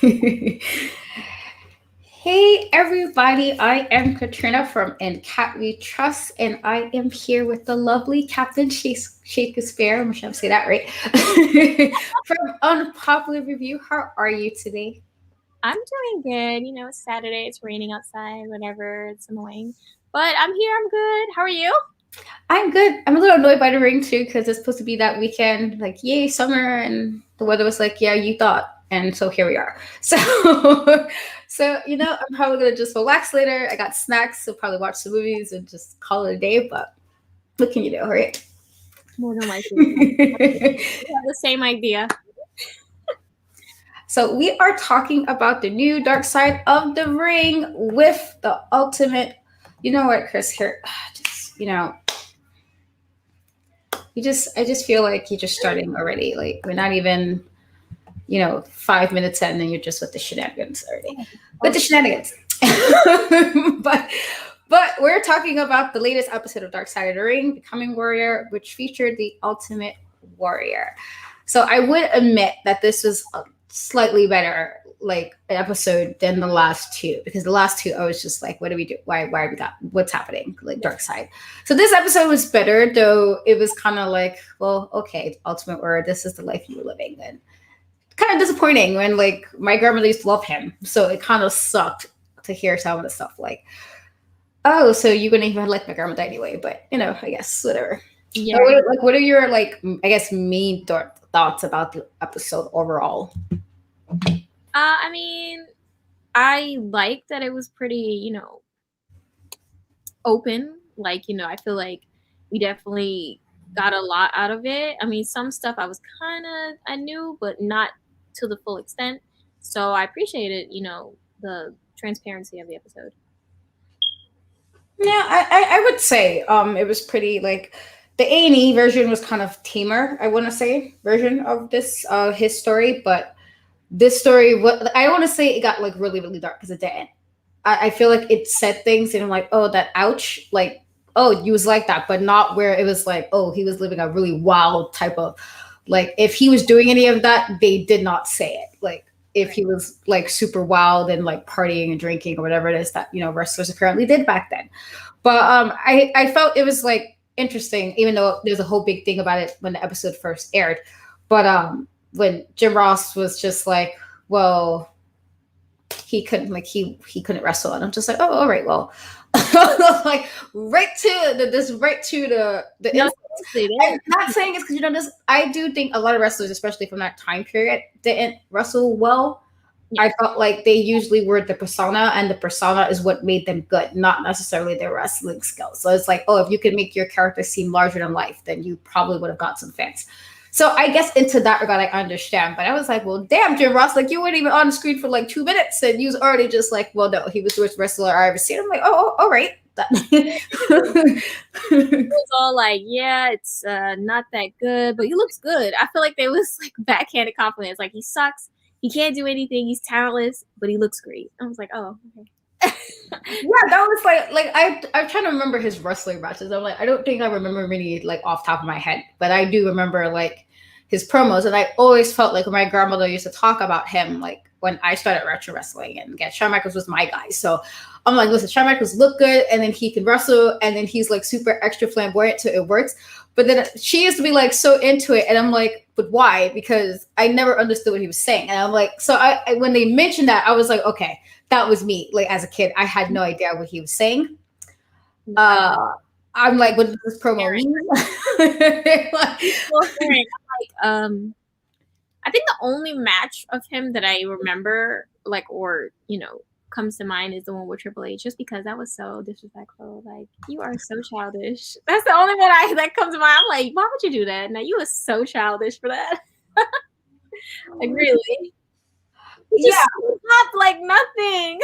Hey everybody, I am Katrina from In Cat We Trust, and I am here with the lovely Captain Shakespeare. I'm sure I say that right. From Unpopular Review. How are you today? I'm doing good. It's Saturday. It's raining outside, whatever. It's annoying. But I'm here. I'm good. How are you? I'm good. I'm a little annoyed by the rain too because it's supposed to be that weekend, like yay summer, and the weather was like, yeah, you thought, and so here we are. So, I'm probably gonna just relax later. I got snacks, so probably watch some movies and just call it a day. But what can you do, right? More than likely. We have the same idea. So we are talking about the new Dark Side of the Ring with the ultimate. You know what, Chris? Here, just I just feel like you're just starting already. Like we're not even 5 minutes in, and you're just with the shenanigans already. With the shenanigans. but but we're talking about the latest episode of Dark Side of the Ring, Becoming Warrior, which featured the Ultimate Warrior. So I would admit that this was a slightly better like episode than the last two, because the last two I was just like, what do we do? Why are we got what's happening? Like Dark Side. So this episode was better, though it was kind of like, well, okay, Ultimate Warrior, this is the life you were living, and kind of disappointing when like my grandmother used to love him, so it kind of sucked to hear some of the stuff like, oh, so you wouldn't even like my grandmother anyway. But I guess whatever. Yeah. What are your like I guess main thoughts about the episode overall? I mean, I like that it was pretty, open. I feel like we definitely got a lot out of it. I mean, some stuff I knew, but not to the full extent. So I appreciated, the transparency of the episode. Yeah, I would say it was pretty like the A&E version was kind of tamer, I want to say, version of this his story. But this story, what I want to say, it got like really really dark because it didn't. I feel like it said things and I'm like, oh, that ouch, like, oh, you was like that, but not where it was like, oh, he was living a really wild type of, like, if he was doing any of that, they did not say it. Like, if he was like super wild and like partying and drinking or whatever it is that wrestlers apparently did back then. But I felt it was like interesting, even though there's a whole big thing about it when the episode first aired. But when Jim Ross was just like, well, he couldn't he couldn't wrestle, and I'm just like, oh, all right, well, like right to the No, I'm not saying it's because this. I do think a lot of wrestlers, especially from that time period, didn't wrestle well. Yeah. I felt like they usually were the persona, and the persona is what made them good, not necessarily their wrestling skills. So it's like, oh, if you could make your character seem larger than life, then you probably would have got some fans. So I guess into that regard, I understand. But I was like, well, damn, Jim Ross, like you weren't even on the screen for like 2 minutes, and you was already just like, well, no, he was the worst wrestler I ever seen. I'm like, oh, all right. It was all like, yeah, it's not that good, but he looks good. I feel like there was like backhanded compliments, like he sucks, he can't do anything, he's talentless, but he looks great. I was like, oh, okay. Yeah, that was like I'm trying to remember his wrestling matches. I'm like, I don't think I remember many like off top of my head, but I do remember like his promos, and I always felt like when my grandmother used to talk about him, like when I started retro wrestling, and again, Shawn Michaels was my guy. So I'm like, listen, Shawn Michaels look good, and then he can wrestle, and then he's like super extra flamboyant, so it works. But then she used to be like so into it, and I'm like, but why? Because I never understood what he was saying, and I'm like, so I when they mentioned that, I was like, okay, that was me. Like as a kid, I had no idea what he was saying. Uh, I'm like, what does this promo mean? Well, I think the only match of him that I remember, like, or comes to mind is the one with Triple H, just because that was so disrespectful. Like, you are so childish. That's the only one that comes to mind. I'm like, why would you do that? Now you are so childish for that. Like, really? He just stopped like nothing.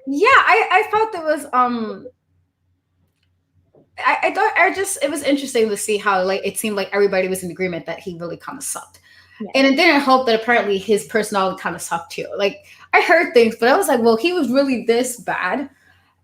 Yeah, I felt it was I thought I just it was interesting to see how like it seemed like everybody was in agreement that he really kind of sucked. Yeah. And it didn't help that apparently his personality kind of sucked too. Like I heard things, but I was like, well, he was really this bad.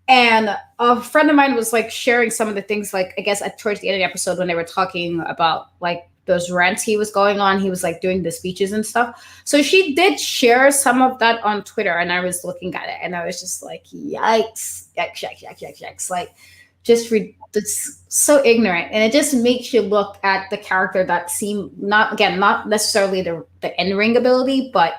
And a friend of mine was like sharing some of the things, like I guess towards the end of the episode when they were talking about like those rants he was going on. He was like doing the speeches and stuff. So she did share some of that on Twitter, and I was looking at it, and I was just like, yikes, yikes, yikes, yikes, yikes, yikes. Like, it's so ignorant, and it just makes you look at the character that seemed not, again, not necessarily the in ring ability, but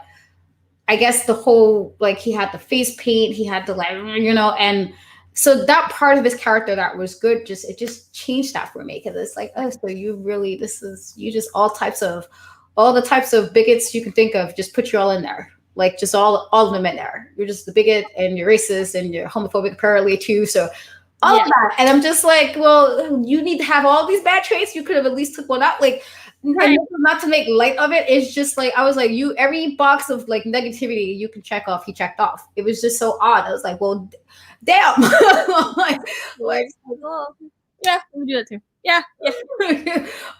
I guess the whole, like, he had the face paint, he had the, like, and so that part of his character that was good, just it just changed that for me, because it's like, oh, so you really, this is, you just all the types of bigots you can think of, just put you all in there, like, just all of them in there. You're just the bigot, and you're racist, and you're homophobic apparently too. So all of that, and I'm just like, well, you need to have all these bad traits. You could have at least took one out, like. Right. And not to make light of it, it's just like I was like, you, every box of like negativity you can check off, he checked off. It was just so odd. I was like, well, damn. like, yeah, we do that too. Yeah,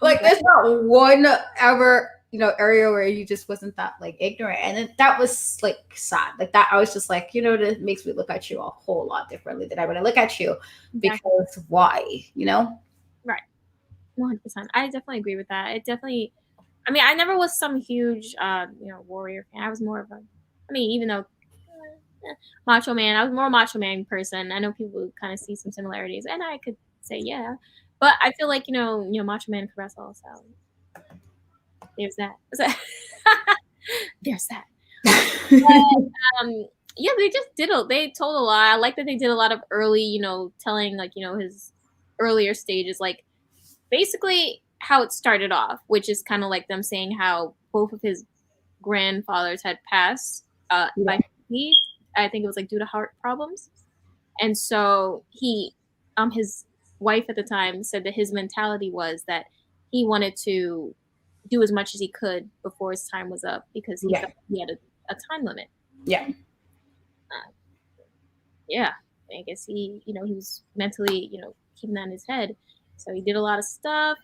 like there's not one ever, area where you just wasn't that like ignorant, and that was like sad. Like that, I was just like, that makes me look at you a whole lot differently than I would look at you, because why, Right. 100%. I definitely agree with that. It definitely, I mean, I never was some huge, warrior fan. I was more of even though Macho Man, I was more Macho Man person. I know people kind of see some similarities, and I could say yeah, but I feel like Macho Man could wrestle. So there's that. There's that. But, yeah, they told a lot. I like that they did a lot of early, telling like his earlier stages, like basically how it started off, which is kind of like them saying how both of his grandfathers had passed by disease. I think it was like due to heart problems, and so his wife at the time said that his mentality was that he wanted to do as much as he could before his time was up, because he felt he had a time limit. Yeah. Yeah, I guess he was mentally, keeping that in his head. So he did a lot of stuff.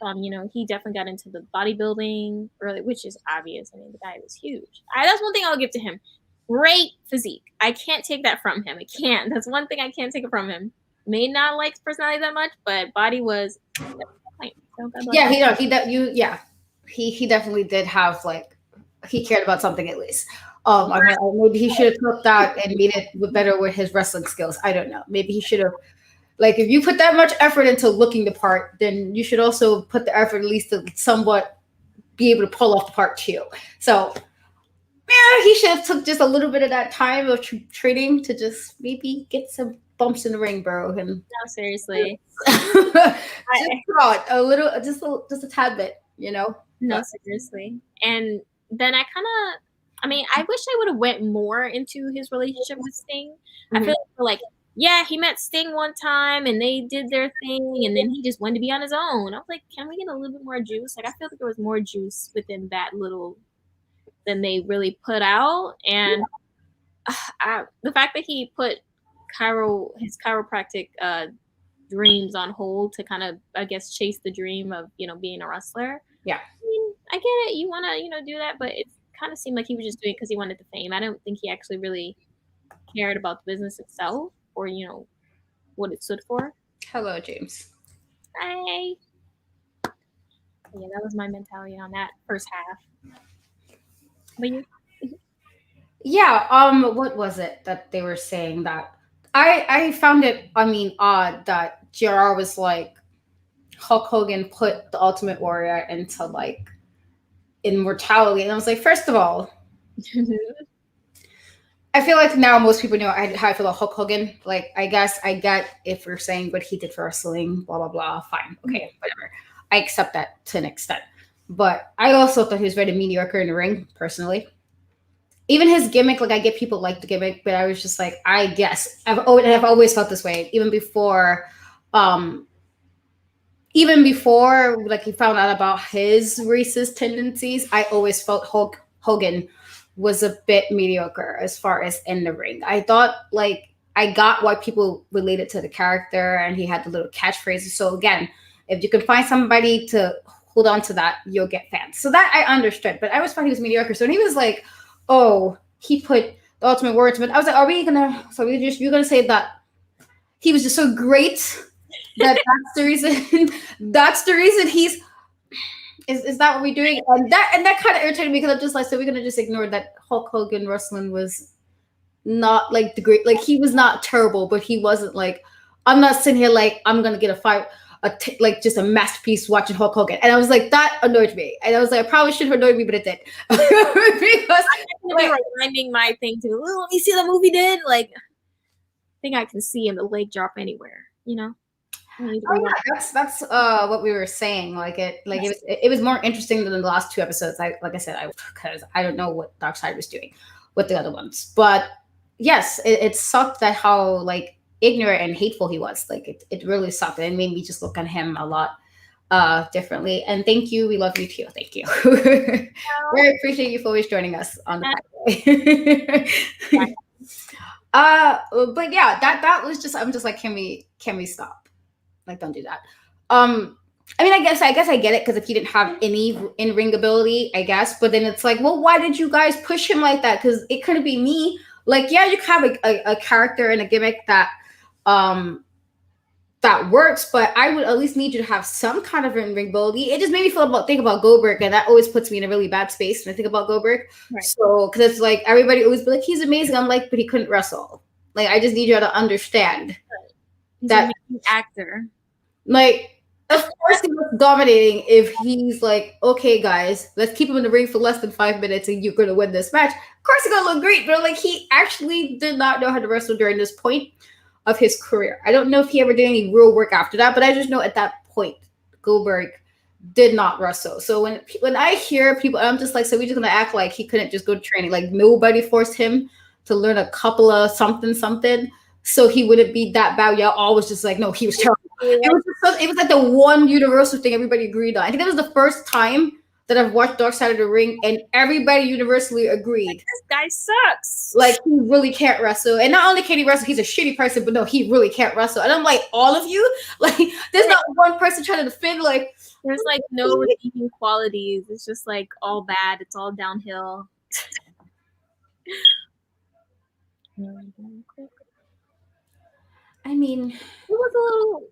He definitely got into the bodybuilding early, which is obvious. I mean, the guy was huge. That's one thing I'll give to him. Great physique. I can't take that from him. I can't. That's one thing I can't take it from him. May not like his personality that much, but body was. Yeah, he definitely did have, like, he cared about something at least. I mean, maybe he should have took that and made it better with his wrestling skills. I don't know. Maybe he should have. Like, if you put that much effort into looking the part, then you should also put the effort at least to somewhat be able to pull off the part too. So, yeah, he should have took just a little bit of that time of training to just maybe get some bumps in the ring, bro. And no, seriously, just a little, just a tad bit, No, seriously. And then I wish I would have went more into his relationship with Sting. Mm-hmm. I feel like yeah, he met Sting one time and they did their thing, and then he just wanted to be on his own. I was like, can we get a little bit more juice? Like, I feel like there was more juice within that little than they really put out. And the fact that he put his chiropractic dreams on hold to kind of, I guess, chase the dream of, being a wrestler. Yeah. I mean, I get it. You want to, do that, but it kind of seemed like he was just doing it because he wanted the fame. I don't think he actually really cared about the business itself, or what it stood for. Hello, James. Hi. Yeah, that was my mentality on that first half. But yeah, what was it that they were saying that I found it, odd that JR was like, Hulk Hogan put the Ultimate Warrior into like immortality, and I was like, first of all, I feel like now most people know how I feel about Hulk Hogan. Like, I guess I get if we're saying what he did for wrestling, blah, blah, blah. Fine. Okay, whatever. I accept that to an extent. But I also thought he was very mediocre in the ring, personally. Even his gimmick, like, I get people like the gimmick, but I was just like, I guess. I've always felt this way. Even before, like, he found out about his racist tendencies, I always felt Hulk Hogan was a bit mediocre as far as in the ring. I thought, like, I got why people related to the character, and he had the little catchphrases. So again, if you can find somebody to hold on to that, you'll get fans. So that I understood, but I always thought he was mediocre. So when he was like, oh, he put the Ultimate Warrior, I was like, you're gonna say that he was just so great that that's the reason he's, Is that what we're doing? And that kind of irritated me because I'm just like, so we're gonna just ignore that Hulk Hogan wrestling was not like the great, like he was not terrible, but he wasn't like, I'm not sitting here like I'm gonna get a fight, like just a masterpiece watching Hulk Hogan, and I was like that annoyed me, and I was like I probably should have annoyed me, but it did because I'm like, definitely rewinding my thing to, oh, let me see the movie did. Like, I think I can see in the leg drop anywhere, you know? I need to oh rewatch. yeah, that's what we were saying. Like Yes. it was more interesting than the last two episodes. Like I said, I because I don't know what Darkseid was doing with the other ones, but yes, it sucked that how like ignorant and hateful he was. Like it really sucked. And it made me just look at him a lot differently. And thank you, we love you too. Thank you. Very appreciate you for always joining us on the Yeah. podcast. But yeah, that was just I'm just like, can we stop? Like, don't do that. I mean, I guess I get it because if he didn't have any in ring ability, I guess. But then it's like, well, why did you guys push him like that? Because it couldn't be me. Like, yeah, you could have a character and a gimmick um that works, but I would at least need you to have some kind of in ring ability. It just made me think about Goldberg, and that always puts me in a really bad space when I think about Goldberg. Right. So, because it's like everybody always be like, he's amazing. I'm like, but he couldn't wrestle. Like, I just need you to understand He's that, an amazing actor. like, of course he was dominating if he's like, okay, guys, let's keep him in the ring for less than 5 minutes and you're gonna win this match. Of course he's gonna look great, but like he actually did not know how to wrestle during this point of his career. I don't know if he ever did any real work after that, but I just know at that point Goldberg did not wrestle. So when I hear people, I'm just like, so we're just gonna act like he couldn't just go to training. Like nobody forced him to learn a couple of something something, so he wouldn't be that bad. Y'all always just like, no, he was terrible. It was like the one universal thing everybody agreed on. I think that was the first time that I've watched Dark Side of the Ring, and everybody universally agreed. This guy sucks. Like he really can't wrestle, and not only can he wrestle, he's a shitty person. But no, he really can't wrestle. And I'm like, all of you, like, there's not one person trying to defend. Like, there's like no redeeming qualities. It's just like all bad. It's all downhill. I mean, it was a little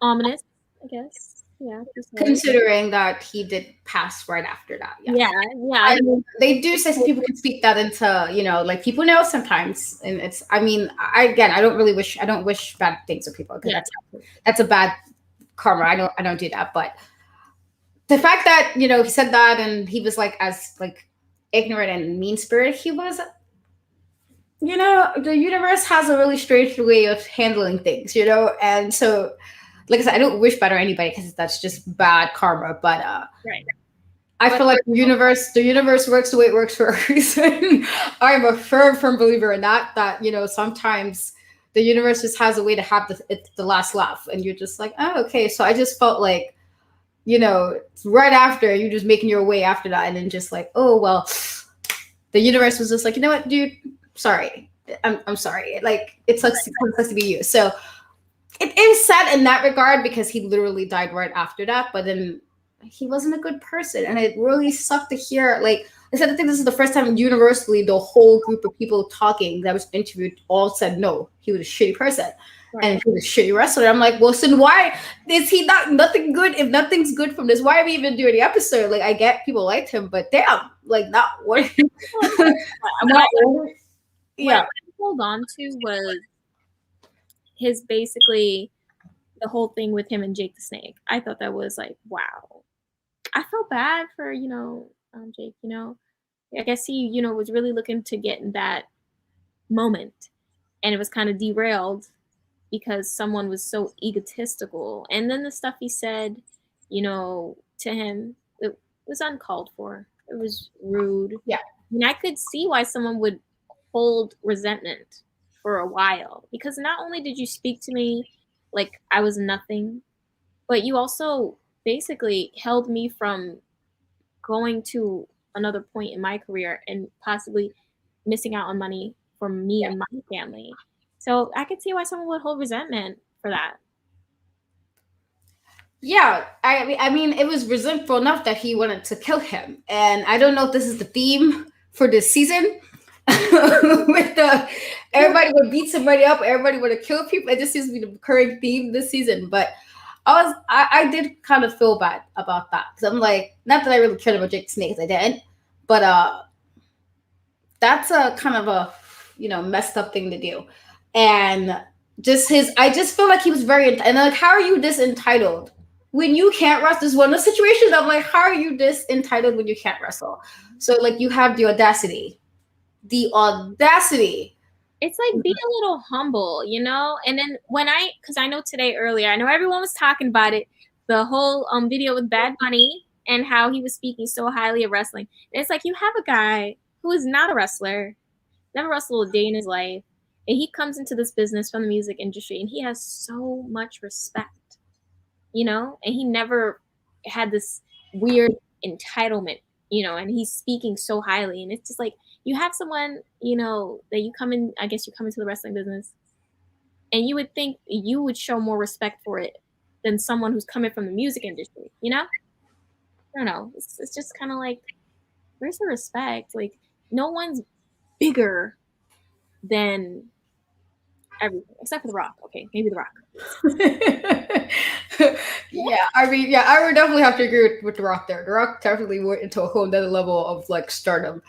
ominous, I guess. Yeah. considering that he did pass right after that. Yeah. I mean, they do say some people can speak that into, like people know sometimes, and it's. I mean, I don't really wish. I don't wish bad things for people because that's a bad karma. I don't do that. But the fact that he said that and he was like as like ignorant and mean spirit he was. The universe has a really strange way of handling things, and so, like I said, I don't wish bad on anybody because that's just bad karma. But right. I feel like the universe works the way it works for a reason. I'm a firm believer in that. That sometimes the universe just has a way to have the last laugh, and you're just like, oh, okay. So I just felt like, right after you're just making your way after that, and then just like, oh well, the universe was just like, you know what, dude. Sorry, I'm sorry. Like it sucks to be you. So it is sad in that regard because he literally died right after that. But then he wasn't a good person, and it really sucked to hear. Like I said, I think this is the first time universally the whole group of people talking that was interviewed all said no, he was a shitty person. Right. And he was a shitty wrestler. I'm like, well, so why is he nothing good? If nothing's good from this, why are we even doing the episode? Like I get people liked him, but damn, like not what. What I hold on to was his basically the whole thing with him and Jake the Snake. I thought that was like, wow. I felt bad for, Jake, I guess he, was really looking to get in that moment, and it was kind of derailed because someone was so egotistical. And then the stuff he said, to him, it was uncalled for. It was rude. Yeah. And I could see why someone would hold resentment for a while, because not only did you speak to me like I was nothing, but you also basically held me from going to another point in my career and possibly missing out on money for me and my family. So I could see why someone would hold resentment for that. Yeah, I mean, it was resentful enough that he wanted to kill him, and I don't know if this is the theme for this season. With everybody would beat somebody up, everybody would kill people. It just seems to be the recurring theme this season. But I did kind of feel bad about that because I'm like, not that I really cared about Jake the Snake, 'cause I didn't, but that's a kind of a messed up thing to do, and just his I just feel like he was very and like, how are you this entitled when you can't wrestle? This is one of the situations I'm like, how are you this entitled when you can't wrestle? So like you have the audacity. It's like be a little humble, you know? And then because I know today earlier, I know everyone was talking about it, the whole video with Bad Bunny and how he was speaking so highly of wrestling. And it's like you have a guy who is not a wrestler, never wrestled a day in his life, and he comes into this business from the music industry and he has so much respect, you know? And he never had this weird entitlement, you know, and he's speaking so highly. And it's just like you have someone, you know, that you come in, I guess you come into the wrestling business and you would think you would show more respect for it than someone who's coming from the music industry, you know? I don't know. It's just kind of like, where's the respect? Like, no one's bigger than everything except for The Rock. Okay, maybe The Rock. Yeah, I mean, yeah, I would definitely have to agree with The Rock there. The Rock definitely went into a whole other level of like stardom.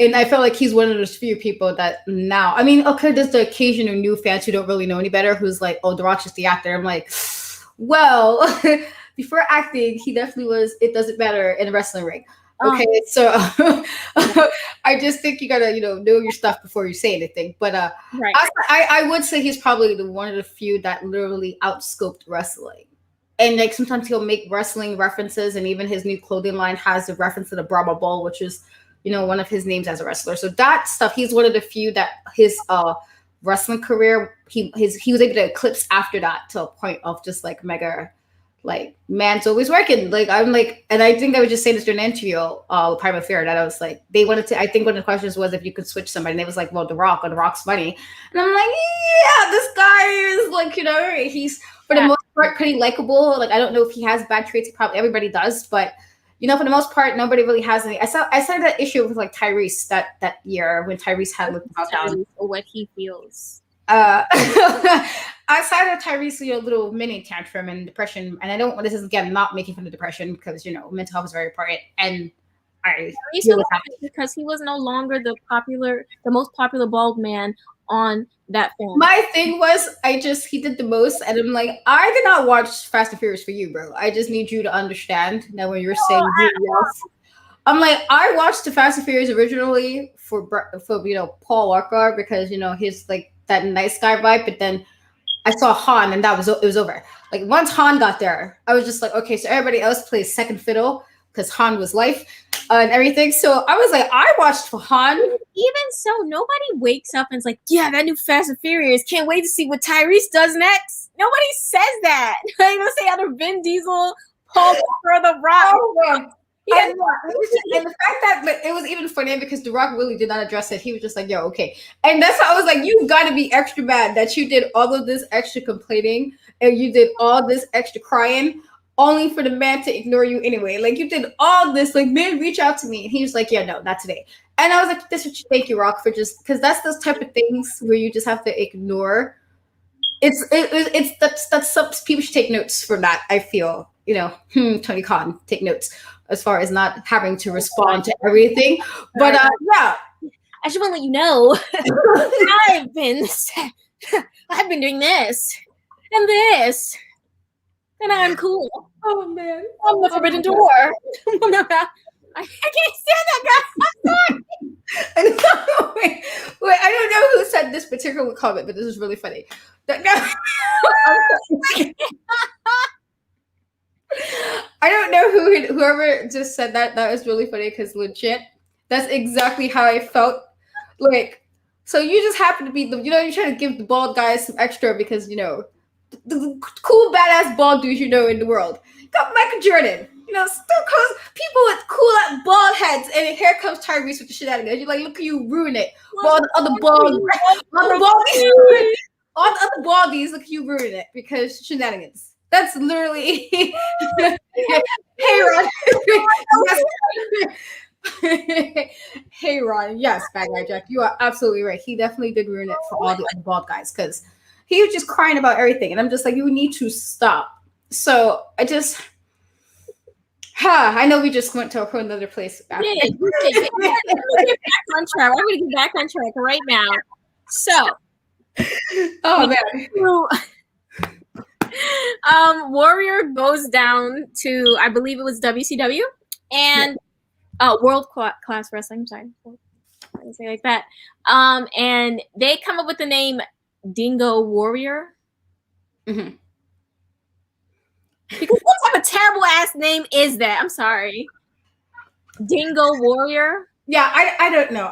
And I feel like he's one of those few people that now, I mean, okay, there's the occasional new fans who don't really know any better who's like, oh, The Rock's just the actor. I'm like, well, before acting, he definitely was, it doesn't matter in a wrestling ring. Okay, so I just think you gotta, know your stuff before you say anything. But Right. I would say he's probably the one of the few that literally outscoped wrestling. And like sometimes he'll make wrestling references, and even his new clothing line has a reference to the Brahma Bull, which is, one of his names as a wrestler. So that stuff, he's one of the few that his wrestling career, he was able to eclipse after that to a point of just like mega, like, man's always working. Like I'm like, and I think I was just saying this during an interview with Prime Affair, that I was like, they wanted to. I think one of the questions was if you could switch somebody, and they was like, well, The Rock, or The Rock's funny, and I'm like, yeah, this guy is like, he's for the most part pretty likable. Like I don't know if he has bad traits. Probably everybody does, but for the most part, nobody really has any. I saw that issue with like Tyrese that year when Tyrese had looked down. What he feels. Outside of Tyrese, little mini tantrum and depression, and I don't. This is again not making fun of depression because mental health is very important, and I because he was no longer the most popular bald man on that film. My thing was, he did the most, and I'm like, I did not watch Fast and Furious for you, bro. I just need you to understand that when you're saying yes. I'm like, I watched the Fast and Furious originally for Paul Walker because he's like that nice guy vibe, but then I saw Han and it was over. Like once Han got there, I was just like, okay, so everybody else plays second fiddle because Han was life and everything. So I was like, I watched for Han. Even so, nobody wakes up and is like, yeah, that new Fast and Furious. Can't wait to see what Tyrese does next. Nobody says that. I'm gonna say either Vin Diesel, Paul Walker, The Rock. Oh, yeah. And the fact that it was even funny because The Rock really did not address it. He was just like, yo, okay. And that's how I was like, you got to be extra mad that you did all of this extra complaining and you did all this extra crying only for the man to ignore you anyway. Like you did all this, like, man, reach out to me. And he was like, yeah, no, not today. And I was like, this is what you thank you, Rock, for just, because that's those type of things where you just have to ignore. That's some people should take notes from that. I feel, Tony Khan, take notes as far as not having to respond to everything. But yeah, I just want to let you know I've been doing this and this, and I'm cool. Oh man, I'm the forbidden door. I can't stand that guy. I'm sorry. Wait, I don't know who said this particular comment, but this is really funny. I don't know whoever just said that. That was really funny because legit, that's exactly how I felt. Like, so you just happen to be you're trying to give the bald guys some extra because the cool badass bald dudes in the world. Got Michael Jordan. Still cause people with cool bald heads, and here comes Tyrese with the shenanigans. You're like, look at you ruin it. All the other baldies, look at you ruin it because shenanigans. That's literally hey Ron. Hey Ron, yes, Bad Guy Jack, you are absolutely right. He definitely did ruin it for all the other bald guys because he was just crying about everything, and I'm just like, you need to stop. So I just, I know we just went to a whole another place Yeah, after. you did. Let me get back on track. I'm going to get back on track right now. So, Oh we man. do, Warrior goes down to, I believe it was WCW, and World Class Wrestling. I'm sorry, I didn't say it like that. And they come up with the name Dingo Warrior. Mm-hmm. Because what type of terrible ass name is that? I'm sorry. Dingo Warrior. Yeah, I don't know.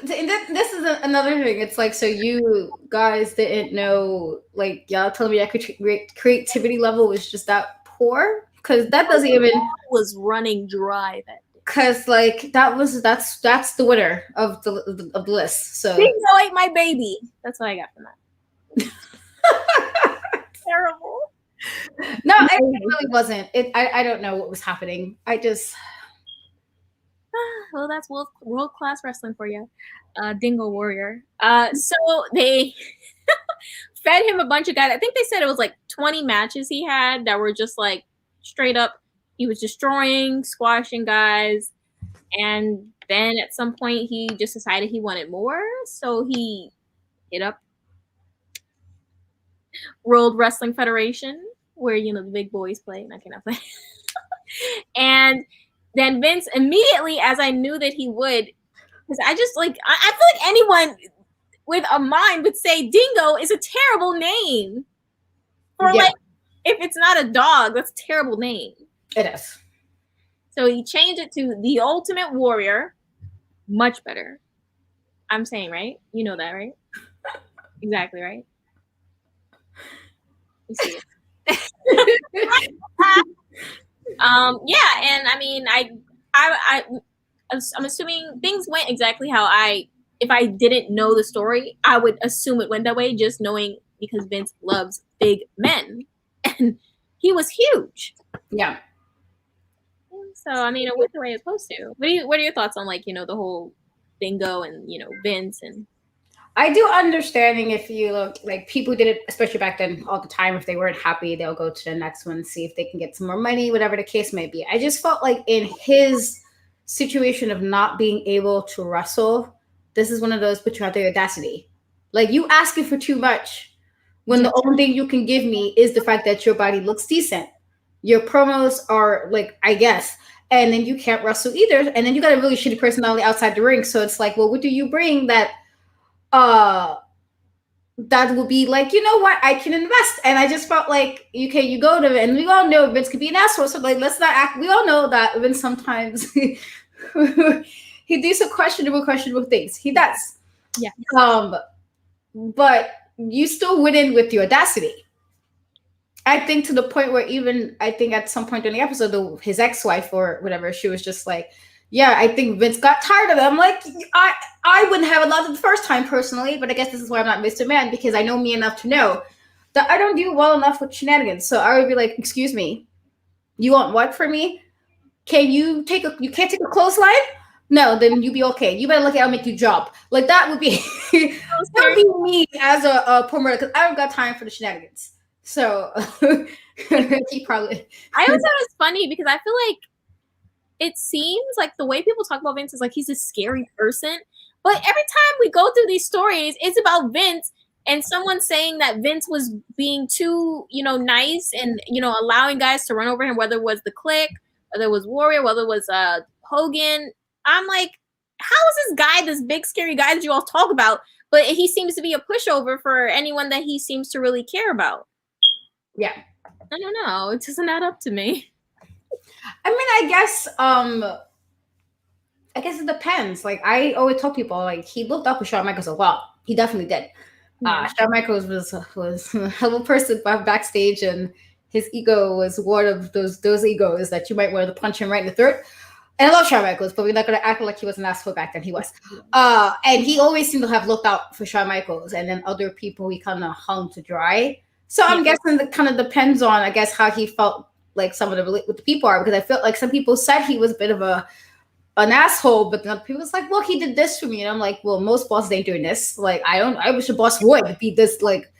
This is another thing. It's like, so you guys didn't know, like, y'all telling me creativity level was just that poor? Because that doesn't even, Was running dry that day. because like that's the winner of the list. So Dingo ate my baby. That's what I got from that. Terrible. no, it really wasn't. I don't know what was happening. I just Well, that's world class wrestling for you, Dingo Warrior. So they fed him a bunch of guys. I think they said it was like 20 matches he had that were just like straight up. He was destroying, squashing guys, and then at some point he just decided he wanted more, so he hit up World Wrestling Federation, where the big boys play, and I cannot play. And then Vince immediately, as I knew that he would, because I just like I feel like anyone with a mind would say Dingo is a terrible name. For like, if it's not a dog, that's a terrible name. It is. So he changed it to the Ultimate Warrior. Much better. I'm saying, right? You know that, right? Exactly, right? You see it. Yeah, and I mean, I'm assuming things went exactly how if I didn't know the story, I would assume it went that way, just knowing because Vince loves big men, and he was huge. Yeah. So I mean, it went the way it's supposed to. What are your thoughts on the whole Dingo and Vince and? I do understanding if you look like people did it, especially back then, all the time. If they weren't happy, they'll go to the next one, see if they can get some more money, whatever the case may be. I just felt like in his situation of not being able to wrestle, this is one of those put you out the audacity. Like you asking for too much when the only thing you can give me is the fact that your body looks decent. Your promos are like, I guess, and then you can't wrestle either. And then you got a really shitty personality outside the ring. So it's like, well, what do you bring uh that would be like, you know what, I can invest. And I just felt like, okay, you go to it, and we all know Vince could be an asshole, so like let's not act, we all know that Vince sometimes he do some questionable things, he does. Yeah. But you still went in with the audacity. I think to the point where even I think at some point in the episode, his ex-wife or whatever, she was just like, yeah, I think Vince got tired of it. I'm like, I wouldn't have allowed it the first time personally, but I guess this is why I'm not Mr. Man, because I know me enough to know that I don't do well enough with shenanigans. So I would be like, excuse me, you want what from me? You can't take a clothesline? No, then you be okay. You better look at I'll make you jump. Like that would be that would be me as a promoter, because I don't got time for the shenanigans. So he probably I always thought it's funny because I feel like it seems like the way people talk about Vince is like he's a scary person. But every time we go through these stories, it's about Vince and someone saying that Vince was being too, nice and, allowing guys to run over him, whether it was the Clique, whether it was Warrior, whether it was Hogan. I'm like, how is this guy, this big scary guy that you all talk about, but he seems to be a pushover for anyone that he seems to really care about? Yeah. I don't know. It doesn't add up to me. I mean, I guess it depends. Like I always tell people, like he looked up to Shawn Michaels a lot. He definitely did. Yeah. Shawn Michaels was a hell of a person backstage, and his ego was one of those egos that you might want to punch him right in the throat. And I love Shawn Michaels, but we're not gonna act like he was an asshole back then. He was. And he always seemed to have looked out for Shawn Michaels, and then other people he kind of hung to dry. So I'm guessing that kind of depends on, I guess, how he felt like some of the people are, because I felt like some people said he was a bit of an asshole, but then other people was like, well, he did this for me, and I'm like, well, most bosses ain't doing this. Like I wish a boss would be this like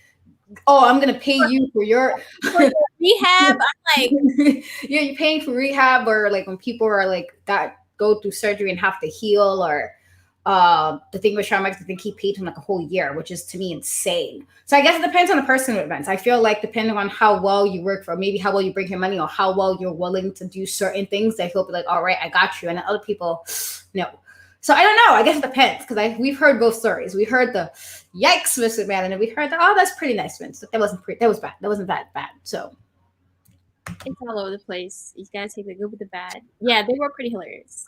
oh, I'm gonna pay you for your For the rehab, I'm like, yeah, you're paying for rehab, or like when people are like that go through surgery and have to heal, or the thing with Shawn Michaels, I think he paid him like a whole year, which is to me insane. So I guess it depends on the person with events. I feel like depending on how well you work for, maybe how well you bring him money, or how well you're willing to do certain things, that he'll be like, all right, I got you. And then other people, no. So I don't know. I guess it depends, because we've heard both stories. We heard the yikes, Miss McMahon, and then we heard the, oh, that's pretty nice, Vince. That wasn't pretty. That was bad. That wasn't that bad. So it's all over the place. You gotta take the good with the bad. Yeah, they were pretty hilarious.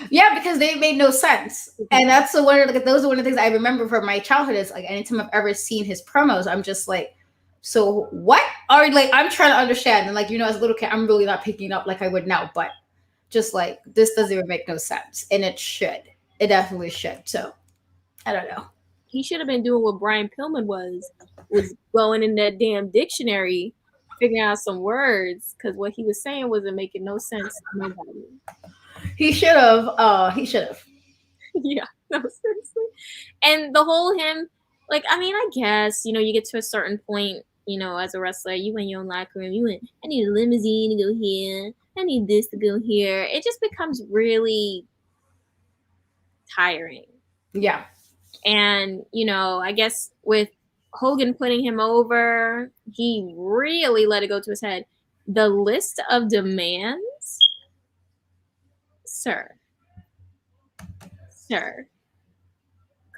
yeah, because they made no sense, and that's the one. Like, those are one of the things I remember from my childhood. Is like anytime I've ever seen his promos, I'm just like, so what are, like, I'm trying to understand, and like, as a little kid, I'm really not picking up like I would now, but just like this doesn't even make no sense, and it should. It definitely should. So I don't know. He should have been doing what Brian Pillman was going in that damn dictionary, figuring out some words, because what he was saying wasn't making no sense to nobody. He should have. He should have. Yeah, no, seriously. And the whole him, like, I mean, I guess, you get to a certain point, as a wrestler, you in your own locker room, I need a limousine to go here, I need this to go here. It just becomes really tiring. Yeah. And, I guess with Hogan putting him over, he really let it go to his head. The list of demands, sir,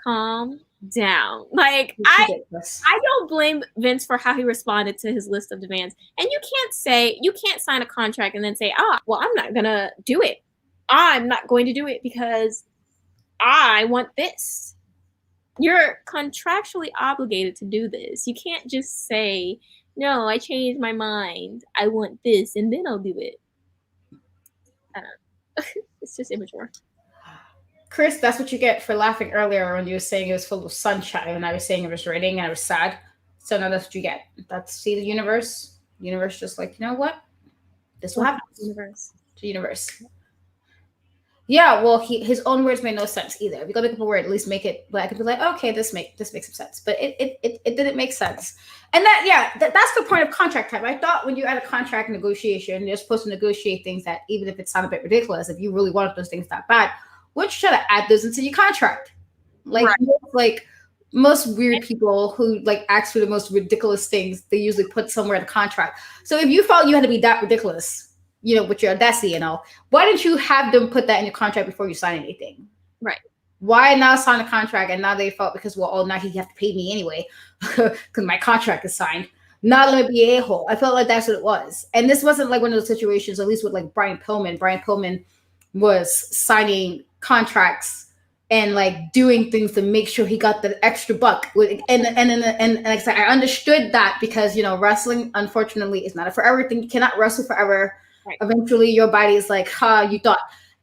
calm down. Like, I don't blame Vince for how he responded to his list of demands. And you can't sign a contract and then say, well, I'm not gonna do it. I'm not going to do it because I want this. You're contractually obligated to do this. You can't just say, no, I changed my mind. I want this, and then I'll do it. I don't know. It's just immature. Chris, that's what you get for laughing earlier when you were saying it was full of sunshine, and I was saying it was raining and I was sad. So now that's what you get. That's, see, the universe. Universe just like, you know what? This will happen. Universe. The universe. Yeah, well, his own words made no sense either. If you gotta make up a word, at least make it. But I could be like, okay, this makes some sense. But it didn't make sense. And that's the point of contract type. I thought when you had a contract negotiation, you're supposed to negotiate things that, even if it sounded a bit ridiculous, if you really wanted those things that bad, would you try to add those into your contract? Like, right. Like most weird people who like ask for the most ridiculous things, they usually put somewhere in the contract. So if you felt you had to be that ridiculous, with your audacity and all, why didn't you have them put that in your contract before you sign anything? Right. Why now sign a contract, and now they felt because, well, oh, now he have to pay me anyway because my contract is signed. Not let me be a hole. I felt like that's what it was. And this wasn't like one of those situations, at least with like Brian Pillman. Brian Pillman was signing contracts and like doing things to make sure he got the extra buck. And like I said, I understood that because, wrestling, unfortunately, is not a forever thing. You cannot wrestle forever. Right. Eventually your body is like, you thought,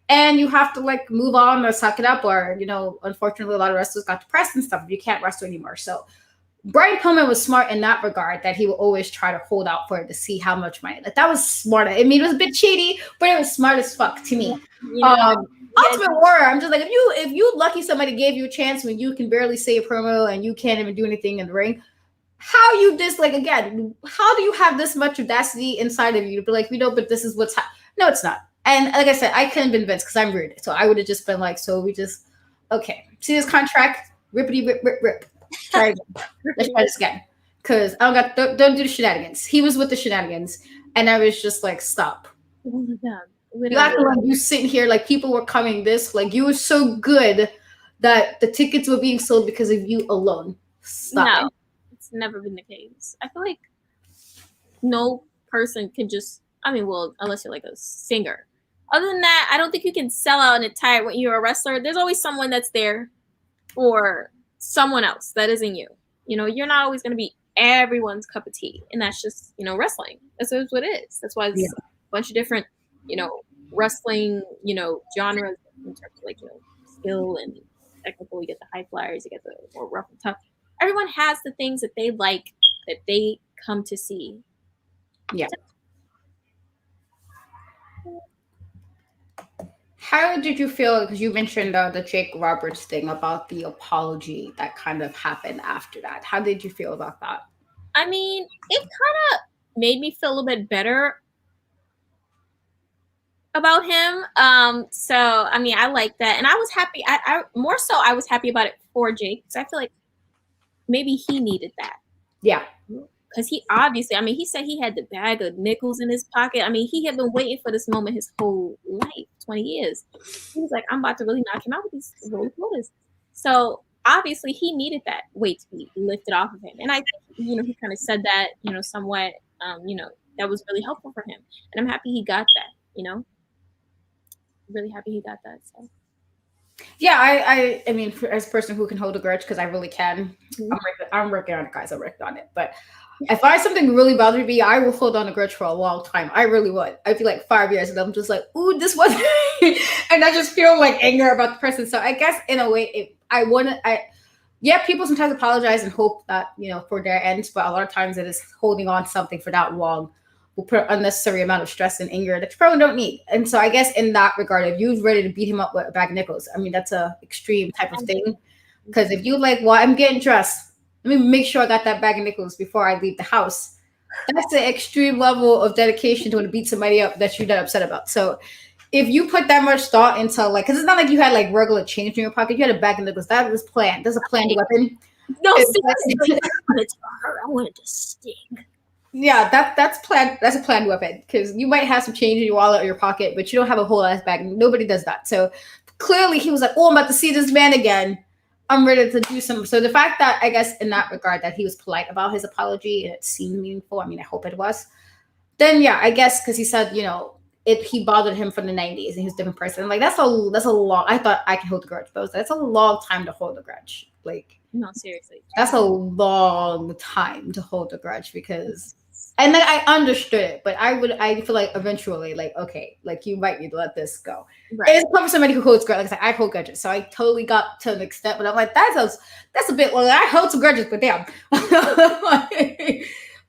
and you have to like move on or suck it up, or unfortunately a lot of wrestlers got depressed and stuff. You can't wrestle anymore. So Brian Pillman was smart in that regard, that he would always try to hold out for it to see how much money. Like, that was smart. I mean, it was a bit cheaty, but it was smart as fuck to me. Ultimate Warrior, I'm just like, if you lucky somebody gave you a chance when you can barely say a promo and you can't even do anything in the ring, how you just like, again, how do you have this much audacity inside of you to be like, but this is what's no, it's not. And like I said, I couldn't be Vince because I'm rude. So I would have just been like, so we just, okay, see this contract, rippity rip. Try again. Let's try this again. Because don't do the shenanigans. He was with the shenanigans. And I was just like, stop. You acting like you sitting here like people were coming this, like you were so good that the tickets were being sold because of you alone. Stop. No, it's never been the case. I feel like no person can just, unless you're like a singer. Other than that, I don't think you can sell out an entire, when you're a wrestler, there's always someone that's there for someone else that isn't you. You're not always going to be everyone's cup of tea. And that's just, wrestling. That's what it is. That's why it's a bunch of different, wrestling, genres in terms of like, skill and technical. You get the high flyers, you get the more rough and tough. Everyone has the things that they like, that they come to see. Yeah. How did you feel? Because you mentioned the Jake Roberts thing about the apology that kind of happened after that. How did you feel about that? I mean, it kind of made me feel a little bit better about him. So I mean, I like that, and I was happy. I more so I was happy about it for Jake because I feel like maybe he needed that. Yeah. Because he obviously, I mean, he said he had the bag of nickels in his pocket. I mean, he had been waiting for this moment his whole life, 20 years. He was like, I'm about to really knock him out with these roll quotas. So obviously, he needed that weight to be lifted off of him. And I think, he kind of said that, somewhat, that was really helpful for him. And I'm happy he got that, really happy he got that. So, Yeah, I mean, as a person who can hold a grudge, because I really can. Mhm. I'm working on it, guys. I'm working on it. But if I something really bothers me, I will hold on a grudge for a long time. I really would. I feel like 5 years, and I'm just like, ooh, this was, and I just feel like anger about the person. So I guess in a way, yeah, people sometimes apologize and hope that for their ends, but a lot of times it is holding on to something for that long will put unnecessary amount of stress and anger that you probably don't need. And so I guess in that regard, if you're ready to beat him up with a bag of nickels, I mean that's a extreme type of thing. Because if you like, well, I'm getting dressed, let me make sure I got that bag of nickels before I leave the house. That's an extreme level of dedication to want to beat somebody up that you're not upset about. So if you put that much thought into like, because it's not like you had like regular change in your pocket, you had a bag of nickels. That was planned. There's a planned weapon. No, It's seriously, like- I wanted to hurt. I wanted to sting. yeah, that's planned. That's a planned weapon because you might have some change in your wallet or your pocket, but you don't have a whole ass bag. Nobody does that. So clearly, he was like, "Oh, I'm about to see this man again. I'm ready to do some." So the fact that I guess in that regard that he was polite about his apology and it seemed meaningful. I mean, I hope it was. Then yeah, I guess because he said it he bothered him from the '90s and he was a different person. I'm like that's a long. I thought I can hold a grudge, but that's a long time to hold a grudge. Like No, seriously. that's a long time to hold a grudge because and then I understood it, but I feel like eventually, like, okay, like you might need to let this go. Right. It's probably somebody who holds grudges. Like I said, I hold grudges, so I totally got to an extent, but I'm like, that's a bit. Well, I held some grudges, but damn,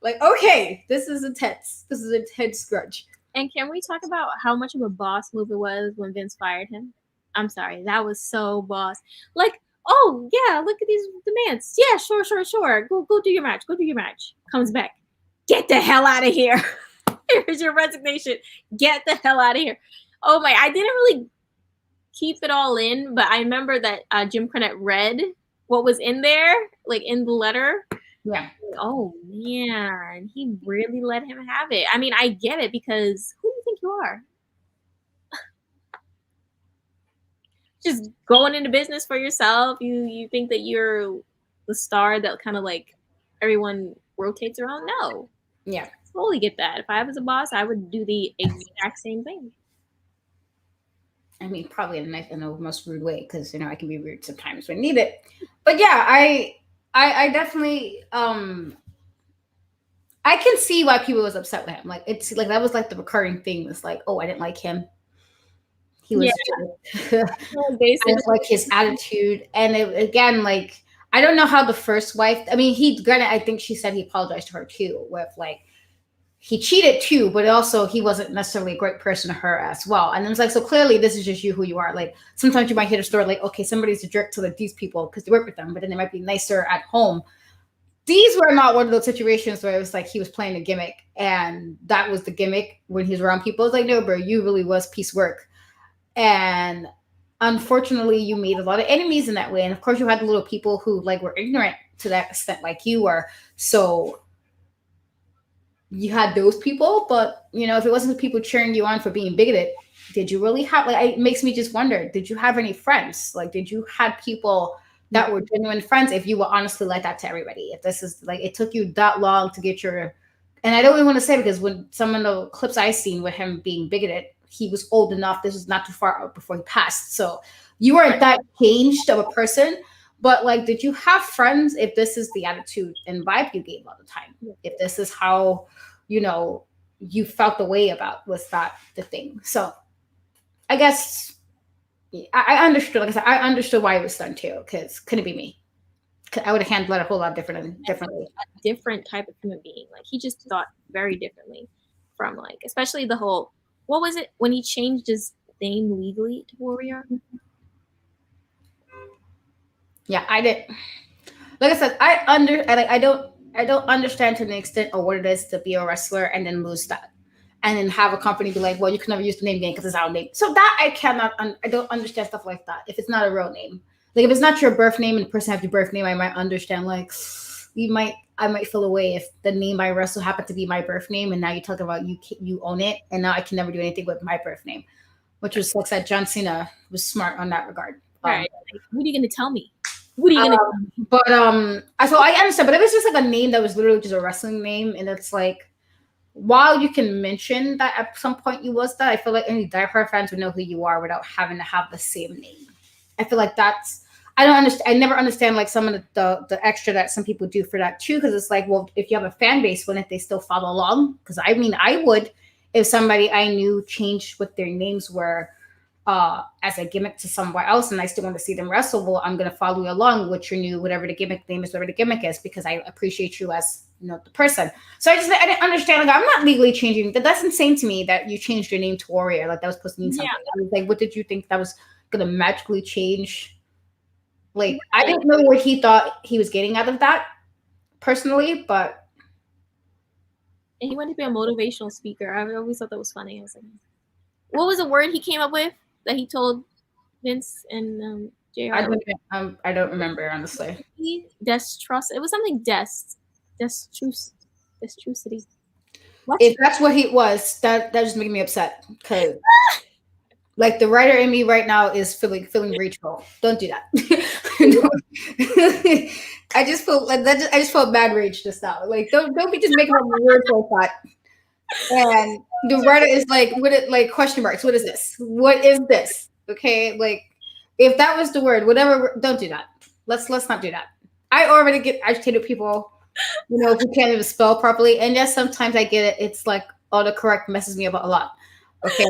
like okay, this is intense. This is intense grudge. And can we talk about how much of a boss move it was when Vince fired him? I'm sorry, that was so boss. Like, oh yeah, look at these demands. Yeah, sure, sure, sure. Go do your match. Go do your match. Comes back. Get the hell out of here. Here's your resignation. Get the hell out of here. Oh my, I didn't really keep it all in, but I remember that Jim Cornette read what was in there, like in the letter. Yeah. Oh man, he really let him have it. I mean, I get it because who do you think you are? Just going into business for yourself. You think that you're the star that kind of like everyone rotates around? No. Yeah. I totally get that. If I was a boss, I would do the exact same thing. I mean, probably in the most rude way because I can be rude sometimes when needed. But yeah, I definitely I can see why people was upset with him. Like it's like that was like the recurring thing. Was like, oh, I didn't like him. He was. Yeah. I didn't like his attitude, and again, like I don't know how the first wife. I mean, granted, I think she said he apologized to her too. With like he cheated too, but also he wasn't necessarily a great person to her as well. And it's like so clearly this is just you who you are. Like sometimes you might hit a story like, okay, somebody's a jerk to like these people because you work with them, but then they might be nicer at home. These were not one of those situations where it was like he was playing a gimmick and that was the gimmick when he was around people. It's like, no, bro, you really was piece work. And unfortunately, you made a lot of enemies in that way. And of course, you had the little people who like were ignorant to that extent, like you were. So you had those people, but if it wasn't the people cheering you on for being bigoted, did you really have like? It makes me just wonder: did you have any friends? Like, did you have people that were genuine friends? If you were honestly like that to everybody, if this is like it took you that long to get your, and I don't even want to say because when some of the clips I seen with him being bigoted, he was old enough. This was not too far out before he passed, so you weren't that changed of a person. But like, did you have friends if this is the attitude and vibe you gave all the time? If this is how, you felt the way about was that the thing. So I guess I understood, like I said, I understood why it was done too, because couldn't be me. I would have handled it a whole lot differently. A different type of human being. Like he just thought very differently from like, especially the whole, what was it when he changed his name legally to Warrior? Yeah, I did. Like I said, I I don't understand to the extent of what it is to be a wrestler and then lose that, and then have a company be like, "Well, you can never use the name again because it's our name." So that I cannot. I don't understand stuff like that. If it's not a real name, like if it's not your birth name and the person has your birth name, I might understand. Like, I might feel away if the name I wrestle happened to be my birth name, and now you're talking about you own it, and now I can never do anything with my birth name, which was sucks that John Cena was smart on that regard. Right. Like, what are you gonna tell me? What are you gonna tell me? But so I understand, but if it's just like a name that was literally just a wrestling name, and it's like, while you can mention that at some point you was that, I feel like any diehard fans would know who you are without having to have the same name. I feel like that's I don't understand. I never understand like some of the extra that some people do for that too, because it's like, well, if you have a fan base, wouldn't they still follow along? Because I mean, I would if somebody I knew changed what their names were as a gimmick to somewhere else, and I still want to see them wrestle. Well, I'm going to follow you along with your new whatever the gimmick name is, whatever the gimmick is, because I appreciate you as the person. So I didn't understand. Like, I'm not legally changing. That's insane to me that you changed your name to Warrior. Like that was supposed to mean something. I was like, what did you think that was going to magically change? Like I didn't know what he thought he was getting out of that personally, but. And he wanted to be a motivational speaker. I always thought that was funny. I was like, what was the word he came up with that he told Vince and JR? I don't remember, honestly. Destrust. It was something destrucity. If that's what he was, that just making me upset because like the writer in me right now is feeling reachable. Don't do that. I just feel like that. I just felt bad rage just now. Like don't be just making up words like that. And the writer is like, what it like question marks? What is this? What is this? Okay, like if that was the word, whatever. Don't do that. Let's not do that. I already get agitated people, who can't even spell properly. And yes, sometimes I get it. It's like autocorrect messes me up a lot. Okay.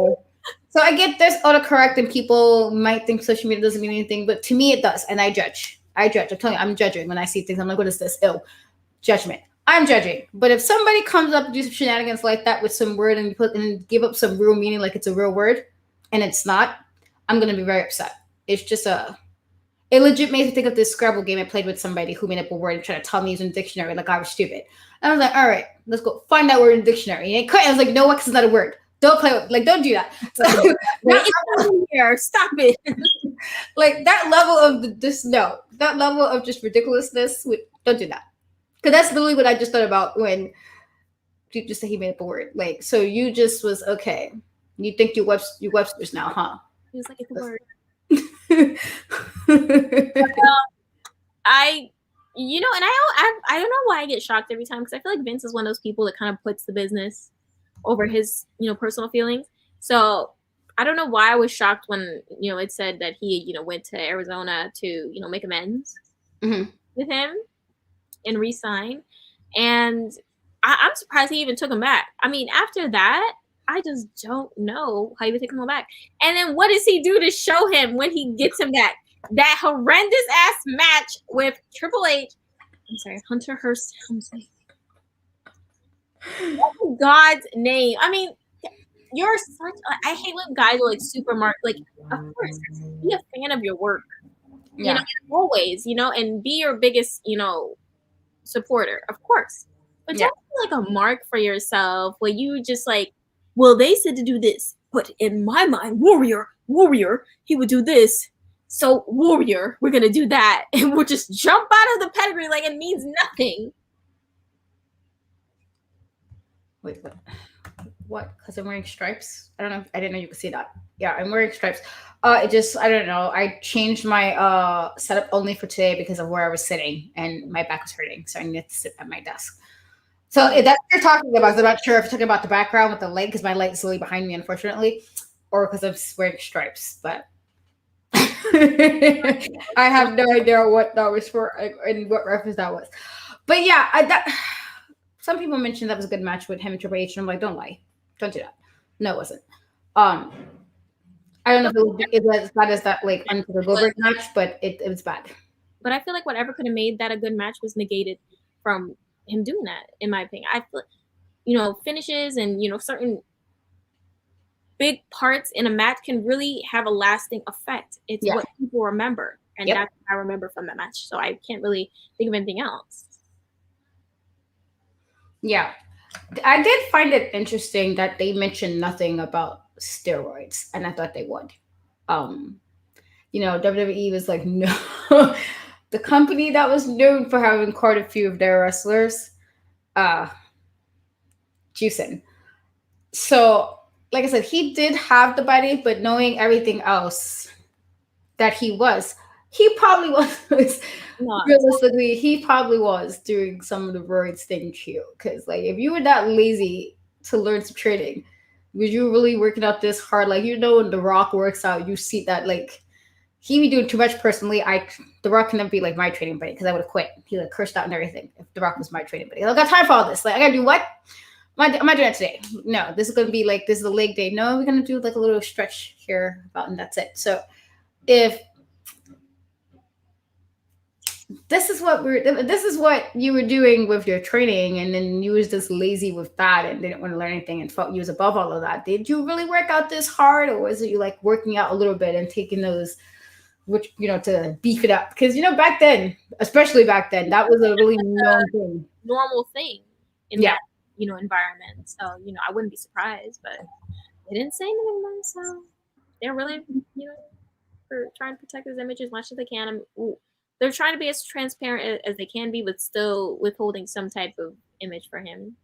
So I get there's autocorrect and people might think social media doesn't mean anything, but to me it does. And I judge. I'm telling you, I'm judging when I see things. I'm like, what is this? Ill judgment. I'm judging. But if somebody comes up and do some shenanigans like that with some word and give up some real meaning like it's a real word and it's not, I'm gonna be very upset. It's just it legit made me think of this Scrabble game I played with somebody who made up a word and tried to tell me it was in the dictionary like I was stupid. And I was like, all right, let's go find that word in the dictionary. And I was like, no, because it's not a word. Don't play with don't do that. So, stop it. Like that level of that level of just ridiculousness. Don't do that. Because that's literally what I just thought about when you just said he made up a word. Like, so you just was okay. You think you Webster's now, huh? He was like, it's a word. And I don't know why I get shocked every time because I feel like Vince is one of those people that kind of puts the business over his personal feelings. So I don't know why I was shocked when it said that he went to Arizona to make amends with him and resign, and I'm surprised he even took him back. I mean, after that, I just don't know how he would take him back. And then what does he do to show him when he gets him back? That horrendous ass match with Triple H. I'm sorry, Hunter Hearst Helmsley. In God's name. I mean, you're such. I hate when guys are like super like. Of course, be a fan of your work. Yeah. Always. And be your biggest supporter, of course. But don't be like a mark for yourself where you just like, well, they said to do this, but in my mind, Warrior, he would do this. So Warrior, we're gonna do that, and we'll just jump out of the pedigree like it means nothing. Wait, what? Because I'm wearing stripes? I don't know. I didn't know you could see that. Yeah, I'm wearing stripes. I don't know. I changed my setup only for today because of where I was sitting and my back was hurting, so I needed to sit at my desk. So if that's what you're talking about, I'm not sure if you're talking about the background with the light because my light is literally behind me, unfortunately, or because I'm wearing stripes. But I have no idea what that was for and what reference that was. But yeah, some people mentioned that was a good match with him and Triple H, and I'm like, don't lie, don't do that. No, it wasn't. I don't know if it was as bad as that like Until the Goldberg match, but it was bad. But I feel like whatever could have made that a good match was negated from him doing that, in my opinion. I feel, finishes and certain big parts in a match can really have a lasting effect. It's what people remember, and that's what I remember from that match. So I can't really think of anything else. Yeah, I did find it interesting that they mentioned nothing about steroids, and I thought they would. Um, WWE was like, no, the company that was known for having quite a few of their wrestlers, uh, juicing. So, like I said, he did have the body, but knowing everything else that he probably was. Not. Realistically, he probably was doing some of the roids thing too. Because like, if you were that lazy to learn some training, was you really working out this hard? Like, when The Rock works out, you see that like he be doing too much. Personally, The Rock couldn't be like my training buddy because I would have quit. He like cursed out and everything if The Rock was my training buddy. I got time for all this. Like, I gotta do what? Am I doing that today? No, this is gonna be like this is a leg day. No, we're gonna do like a little stretch here about and that's it. So if this is what you were doing with your training, and then you was just lazy with that and didn't want to learn anything and felt you was above all of that. Did you really work out this hard, or was it you like working out a little bit and taking those, which to beef it up? Because back then, especially back then, that was a really known thing. Normal thing in Yeah. that environment. So I wouldn't be surprised, but they didn't say anything about it, so they're really for trying to protect his image as much as they can. They're trying to be as transparent as they can be, but still withholding some type of image for him.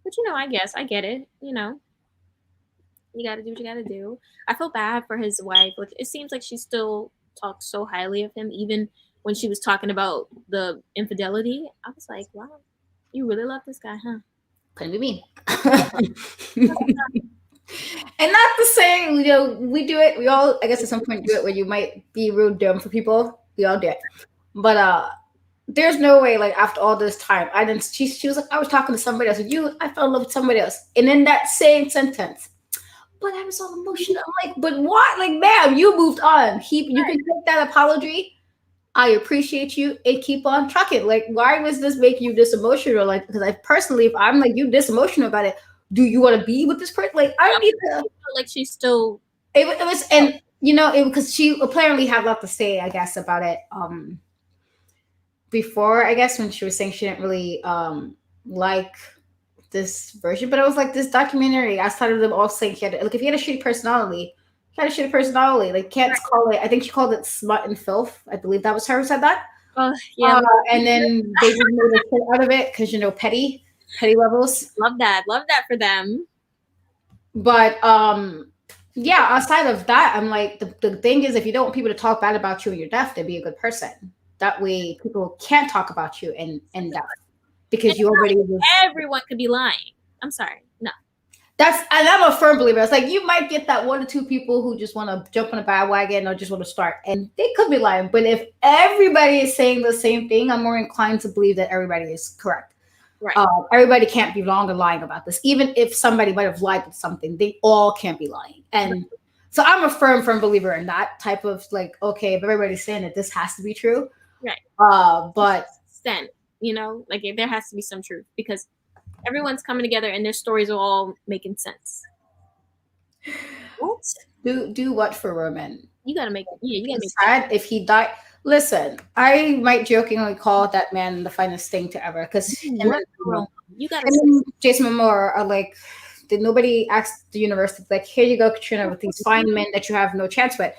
But I guess I get it. You got to do what you got to do. I feel bad for his wife. Like it seems like she still talks so highly of him, even when she was talking about the infidelity. I was like, wow, you really love this guy, huh? Couldn't be me. And not to say, we do it. We all, I guess, at some point do it where you might be real dumb for people. We all do it. But there's no way, like after all this time, I didn't. She was like, I was talking to somebody else. I fell in love with somebody else, and in that same sentence, but I was all emotional. I'm like, but what? Like, ma'am, you moved on. You can take that apology. I appreciate you and keep on trucking. Like, why was this making you this emotional? Like, because I personally, if I'm like you this emotional about it, do you want to be with this person? Like, I don't need to. Like she's still. It was, and it because she apparently had a lot to say, I guess, about it. Before, I guess, when she was saying she didn't really like this version, but it was like this documentary. I started them all saying he had like if he had a shitty personality, he had a shitty personality. Like can't call it. I think she called it smut and filth. I believe that was her who said that. Oh yeah, And then they just made a shit out of it because petty levels. love that for them. But yeah, outside of that, I'm like the thing is, if you don't want people to talk bad about you when you're deaf, then be a good person. That way, people can't talk about you in deaf because you already was. Everyone could be lying. I'm sorry, no. And I'm a firm believer. It's like you might get that one or two people who just want to jump on a bandwagon or just want to start, and they could be lying. But if everybody is saying the same thing, I'm more inclined to believe that everybody is correct. Right. Everybody can't be wrong or lying about this. Even if somebody might have lied with something, they all can't be lying. And so I'm a firm believer in that type of like, okay, if everybody's saying it, this has to be true. Right. But then, like there has to be some truth because everyone's coming together and their stories are all making sense. What? Do what for Roman? You gotta make sad if he died. Listen, I might jokingly call that man the finest thing to ever because you gotta Jason Momoa are like, did nobody ask the universe like, here you go, Katrina, with these fine men that you have no chance with?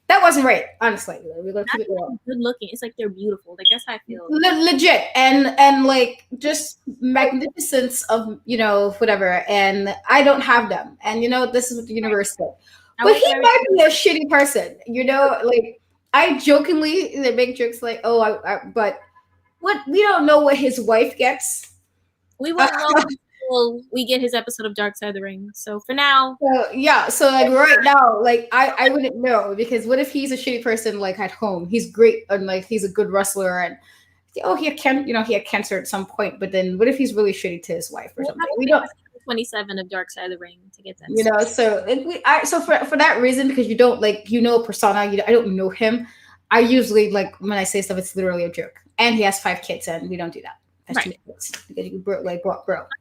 That wasn't right, honestly. We're gonna keep it real. Good looking. It's like they're beautiful. Like that's how I feel. Legit and like just magnificence of whatever. And I don't have them. And this is what the universe said. But he might be a shitty person. Like I jokingly they make jokes like, oh, but what we don't know what his wife gets. We won't know until we get his episode of Dark Side of the Ring. So for now, so like right now, like I wouldn't know because what if he's a shitty person like at home? He's great and like he's a good wrestler and he had cancer at some point, but then what if he's really shitty to his wife or something? We don't. 27 of Dark Side of the Ring to get that. So for that reason, because you don't like persona, I don't know him. I usually like when I say stuff, it's literally a joke. And he has 5 kids, and we don't do that. That's too many kids because you bro.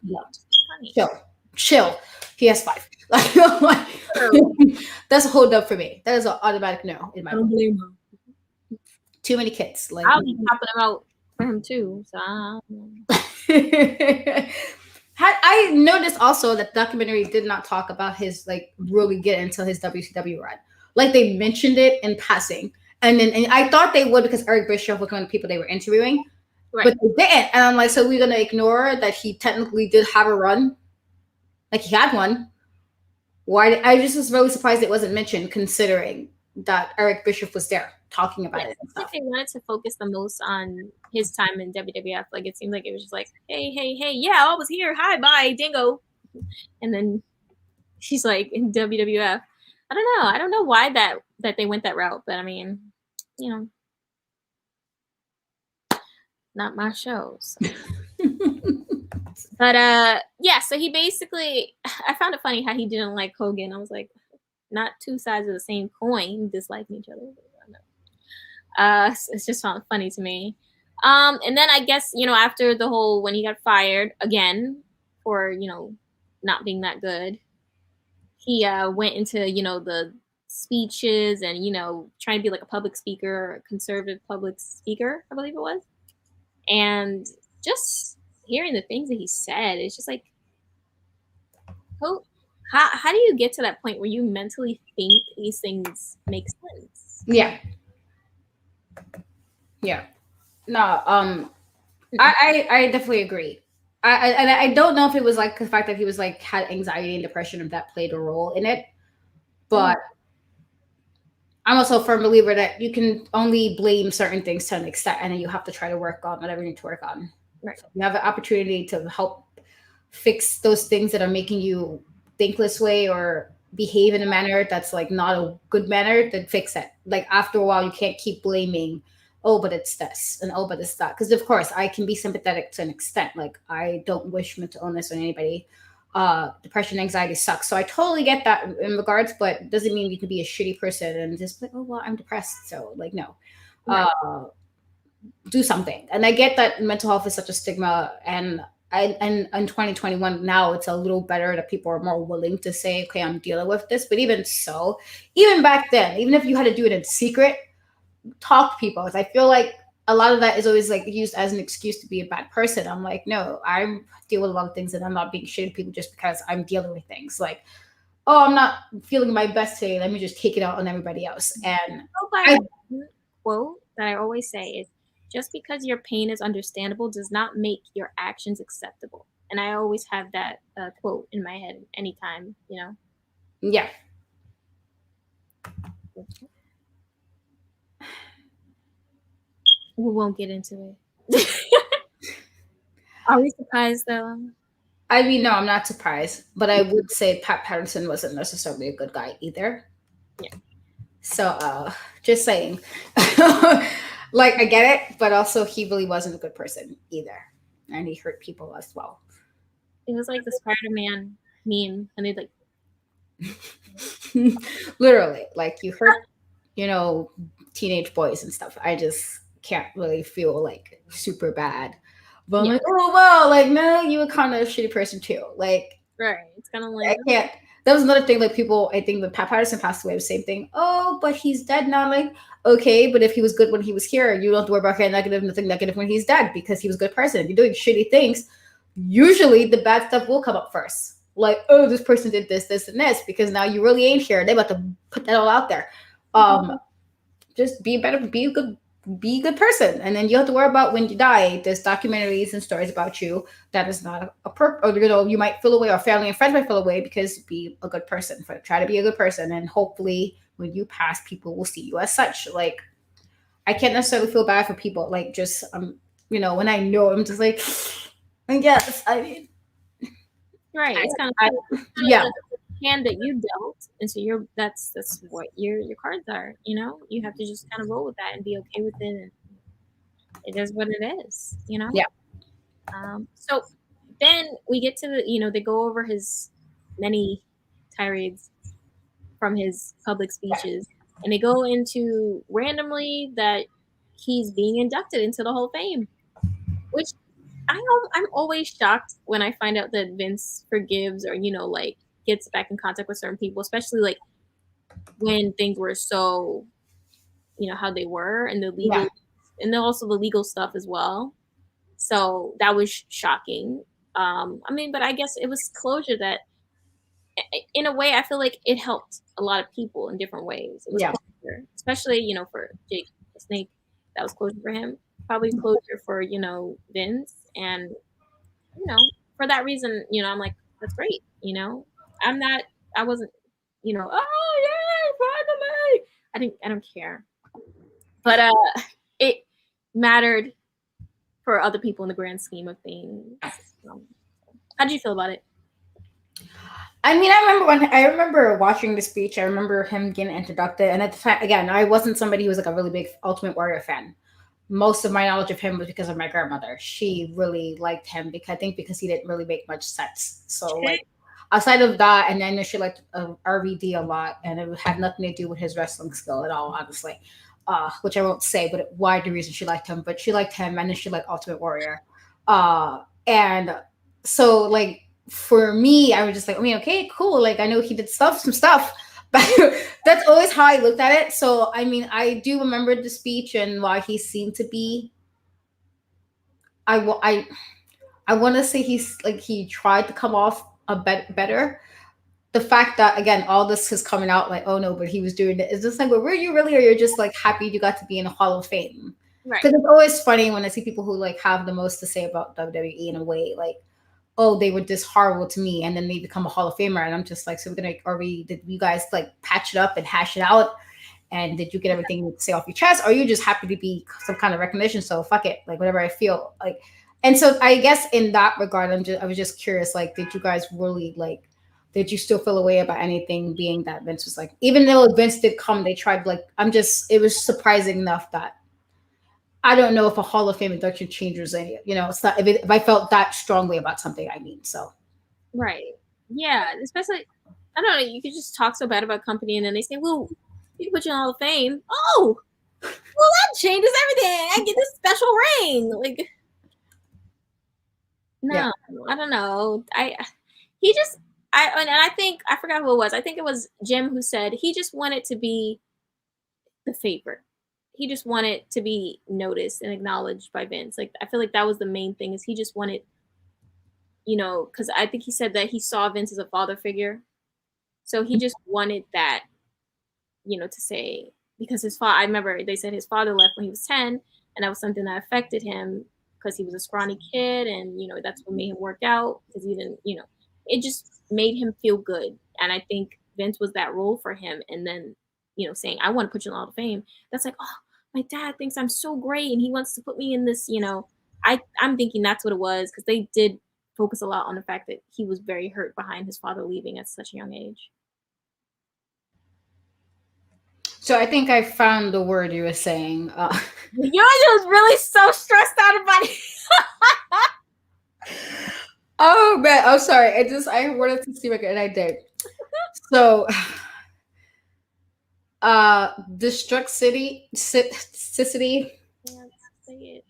No. Chill. He has 5. That's a hold up for me. That is an automatic no in my book. Too many kids. Like I'll be popping them out for him too. So I noticed also that the documentary did not talk about his like really get until his WCW run. Like they mentioned it in passing, and I thought they would because Eric Bischoff was one of the people they were interviewing, Right. but they didn't. And I'm like, so we're gonna ignore that he technically did have a run, like he had one. Why? I just was really surprised it wasn't mentioned, considering that Eric Bischoff was there talking Yeah, about it it and seems like stuff. they wanted to focus the most on his time in WWF. Like it seemed like it was just like, hey, hey, hey, yeah, I was here. Hi, bye, dingo. And then she's like in WWF. I don't know. I don't know why that they went that route, but I mean, you know, not my show. So. But yeah. So he basically, I found it funny how he didn't like Hogan. I was like, not two sides of the same coin disliking each other. It's just found funny to me. And then I guess after the whole when he got fired again for not being that good, he went into the speeches and trying to be like a public speaker, a conservative public speaker, I believe it was, and just hearing the things that he said, it's just like, how how do you get to that point where you mentally think these things make sense? Yeah, yeah. No, I definitely agree. And I don't know if it was like the fact that he was like had anxiety and depression if that played a role in it, Mm, but I'm also a firm believer that you can only blame certain things to an extent, and then you have to try to work on whatever you need to work on. right, So you have an opportunity to help fix those things that are making you think this way or behave in a manner that's like not a good manner, then fix it. Like after a while, you can't keep blaming, oh, but it's this and oh, but it's that. Because of course, I can be sympathetic to an extent. Like I don't wish mental illness on anybody. Depression, anxiety sucks. So I totally get that in regards, but it doesn't mean you can be a shitty person and just like, oh well, I'm depressed. So like no. right. Do something. And I get that mental health is such a stigma, and in 2021 now it's a little better that people are more willing to say, okay, I'm dealing with this. But even so, even back then, even if you had to do it in secret, talk to people. 'Cause I feel like a lot of that is always like used as an excuse to be a bad person. I'm like, no, I deal with a lot of things and I'm not being shitty to people just because I'm dealing with things. Like, oh, I'm not feeling my best today. Let me just take it out on everybody else. And Go by I one quote that I always say is, just because your pain is understandable does not make your actions acceptable. And I always have that quote in my head anytime. yeah. We won't get into it. Are we surprised though? I mean, no, I'm not surprised, but I would say Pat Patterson wasn't necessarily a good guy either. Yeah. So, just saying. Like, I get it, but also he really wasn't a good person either. And he hurt people as well. It was like the Spider-Man meme, and they like, Literally, like, you hurt, you know, teenage boys and stuff. I just can't really feel like super bad. But I'm yeah, like, oh, well, like, no, you were kind of a shitty person too. Like, right. It's kind of I like, can't. That was another thing. Like people, I think when Pat Patterson passed away, the same thing. Oh, but he's dead now. Like, okay, but if he was good when he was here, you don't have to worry about hearing negative, nothing negative when he's dead because he was a good person. You're doing shitty things. Usually, the bad stuff will come up first. Like, oh, this person did this, this, and this because now you really ain't here. They about to put that all out there. Um, just be better, be a good person, and then you have to worry about when you die. There's documentaries and stories about you that is not a or you might feel away, or family and friends might feel away because be a good person. Try to be a good person, and hopefully when you pass, people will see you as such. Like I can't necessarily feel bad for people. Like just when I know, I'm just like, yes, I mean, right. It's kind of I yeah, the hand that you dealt, and so that's what your cards are. You have to just kind of roll with that and be okay with it. And it is what it is. yeah, So then we get to they go over his many tirades from his public speeches, and they go into randomly that he's being inducted into the Hall of Fame, which I'm always shocked when I find out that Vince forgives or like gets back in contact with certain people, especially like when things were so how they were and the yeah. legal and then also the legal stuff as well. So that was shocking. I mean, but I guess it was closure that, in a way, I feel like it helped a lot of people in different ways. It was Yeah. closure, especially, for Jake the Snake. That was closure for him. Probably closure for, Vince. And, for that reason, I'm like, that's great. I'm not, I wasn't, oh, yeah, finally. I don't care. But it mattered for other people in the grand scheme of things. Um, how did you feel about it? I mean, I remember watching the speech. I remember him getting introduced, and at the time, again, I wasn't somebody who was like a really big Ultimate Warrior fan. Most of my knowledge of him was because of my grandmother. She really liked him because I think because he didn't really make much sense. So like outside of that, and I know she liked RVD a lot, and it had nothing to do with his wrestling skill at all, honestly. Which I won't say, but why the reason she liked him, but she liked him, and then she liked Ultimate Warrior. And so like for me, I was just like, I mean, okay, cool. Like I know he did some stuff, but that's always how I looked at it. So I mean, I do remember the speech and why he seemed to be. I wa- I want to say he's like he tried to come off a bit better. The fact that again all this is coming out like oh no, but he was doing it is just like, but were you really, or you're just like happy you got to be in a Hall of Fame? Right. Because it's always funny when I see people who like have the most to say about WWE in a way, like oh, they were this horrible to me, and then they become a Hall of Famer, and I'm just like, so we're gonna, are we? Did you guys like patch it up and hash it out? And did you get everything you say off your chest? Or are you just happy to be some kind of recognition? So fuck it, like whatever I feel like. And so I guess in that regard, I was just curious, like, did you guys really like? Did you still feel a way about anything being that Vince was like, even though Vince did come, they tried like, it was surprising enough that I don't know if a Hall of Fame induction changes any, it's not, if I felt that strongly about something, I mean, so. Right. Yeah. Especially, I don't know. You could just talk so bad about a company, and then they say, "Well, we can put you in the Hall of Fame." Oh, well, that changes everything. I get this special ring. Like, Yeah. no, I don't know. He just, and I think I forgot who it was. I think it was Jim who said he just wanted to be the favorite. He just wanted to be noticed and acknowledged by Vince. Like, I feel like that was the main thing, is he just wanted, because I think he said that he saw Vince as a father figure. So he just wanted that, to say, because his father, I remember they said his father left when he was 10, and that was something that affected him because he was a scrawny kid, and, that's what made him work out because he didn't, it just made him feel good. And I think Vince was that role for him. And then, saying, I want to put you in the Hall of Fame. That's like, oh, my dad thinks I'm so great and he wants to put me in this, I'm thinking that's what it was, because they did focus a lot on the fact that he was very hurt behind his father leaving at such a young age. So I think I found the word you were saying. You was really so stressed out about it. Oh man, I'm sorry. I wanted to see what and I did. So Destruct City City, Yeah, say it.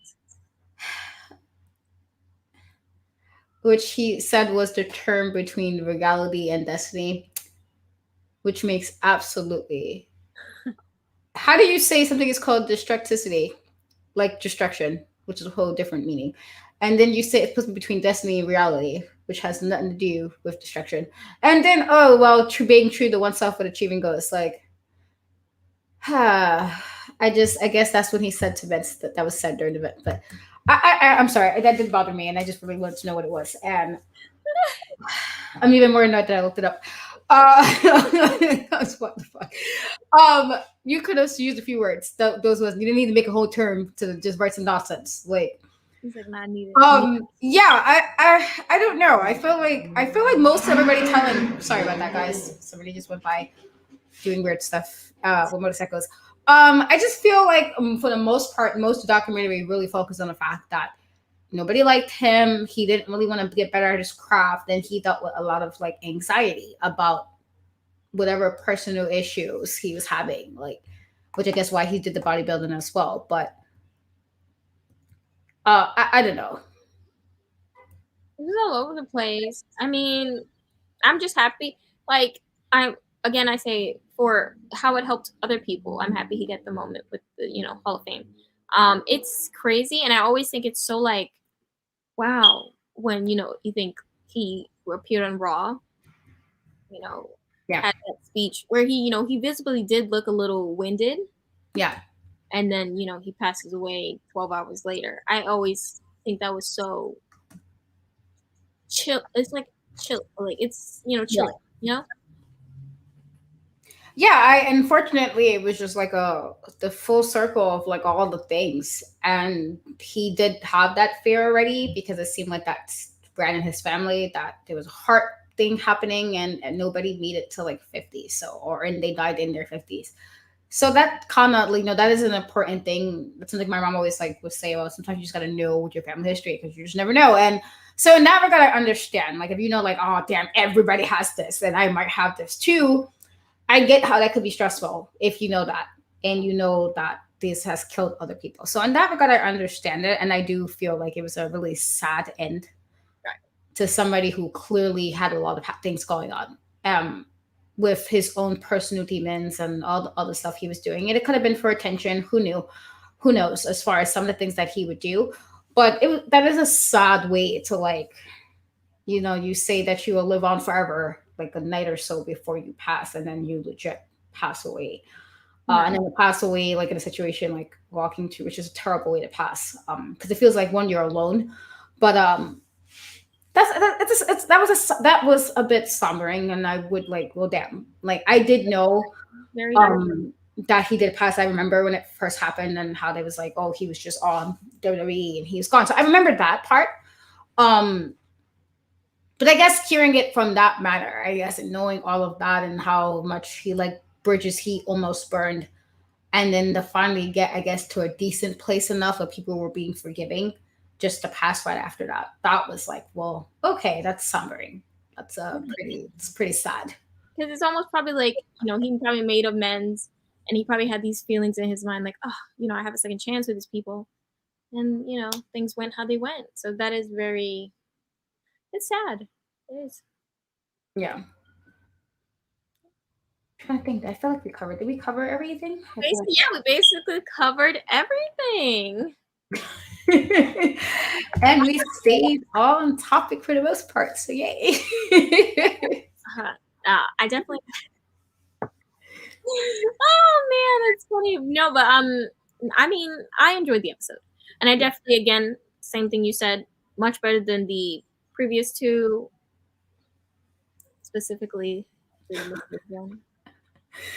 which he said was the term between reality and destiny, which makes absolutely, how do you say something is called destructicity? Like destruction, which is a whole different meaning. And then you say it's between destiny and reality, which has nothing to do with destruction. And then, oh, well, being true to oneself but achieving goals. Like, I guess that's what he said to Vince that was said during the event. But I'm sorry, that did bother me, and I just really wanted to know what it was. And I'm even more annoyed that I looked it up. What the fuck? You could have used a few words. Those was, you didn't need to make a whole term to just write some nonsense. Like, He's like, not needed. yeah, I don't know. I feel like most everybody telling. Sorry about that, guys. Somebody just went by doing weird stuff with motorcycles. I just feel like for the most part, most of the documentary really focused on the fact that nobody liked him. He didn't really want to get better at his craft, and he dealt with a lot of like anxiety about whatever personal issues he was having, like, which I guess why he did the bodybuilding as well. But I don't know. It was all over the place. I mean, I'm just happy. Like, I say, for how it helped other people, I'm happy he got the moment with the, Hall of Fame. It's crazy, and I always think it's so, like, wow, when you think he appeared on Raw, you know, Yeah, had that speech where he visibly did look a little winded, yeah, and then he passes away 12 hours later. I always think that was so chill. It's like chill, like it's yeah. chilling, you know. Yeah, I unfortunately it was just like the full circle of like all the things, and he did have that fear already because it seemed like that ran in his family that there was a heart thing happening, and nobody made it to like 50, so or and they died in their 50s. So that kind of, like, that is an important thing. That's something my mom always like would say. Well, sometimes you just got to know your family history because you just never know. And so in that regard, I understand. Like if you know, like, oh damn, everybody has this, and I might have this too. I get how that could be stressful if you know that, and you know that this has killed other people. So in that regard, I understand it, and I do feel like it was a really sad end to somebody who clearly had a lot of things going on, with his own personal demons and all the other stuff he was doing. And it could have been for attention. Who knew? Who knows? As far as some of the things that he would do, but that is a sad way to, like, you say that you will live on forever, like a night or so before you pass, and then you legit pass away. Right. And then you pass away like in a situation like walking to, which is a terrible way to pass. Because it feels like one, you're alone, but that was a bit sombering, and I would like, well, damn, like I did know Very dark. that he did pass. I remember when it first happened and how they was like, oh, he was just on WWE and he was gone. So I remember that part. Um, but I guess hearing it from that manner, I guess, and knowing all of that and how much he like bridges he almost burned, and then to finally get, I guess, to a decent place enough where people were being forgiving, just to pass right after that. That was like, well, okay, that's sombering. That's it's pretty sad. Because it's almost probably like he probably made amends, and he probably had these feelings in his mind like, oh, I have a second chance with these people, and things went how they went. So that is very, it's sad. It is. Yeah. I'm trying to think. I feel like we covered. Did we cover everything? I feel Basically, yeah, we basically covered everything. like and we stayed on topic for the most part. So yay. I definitely. Oh man, that's funny. No, but I mean, I enjoyed the episode, and I definitely, again, same thing you said, much better than the previous two, specifically the Elizabeth one.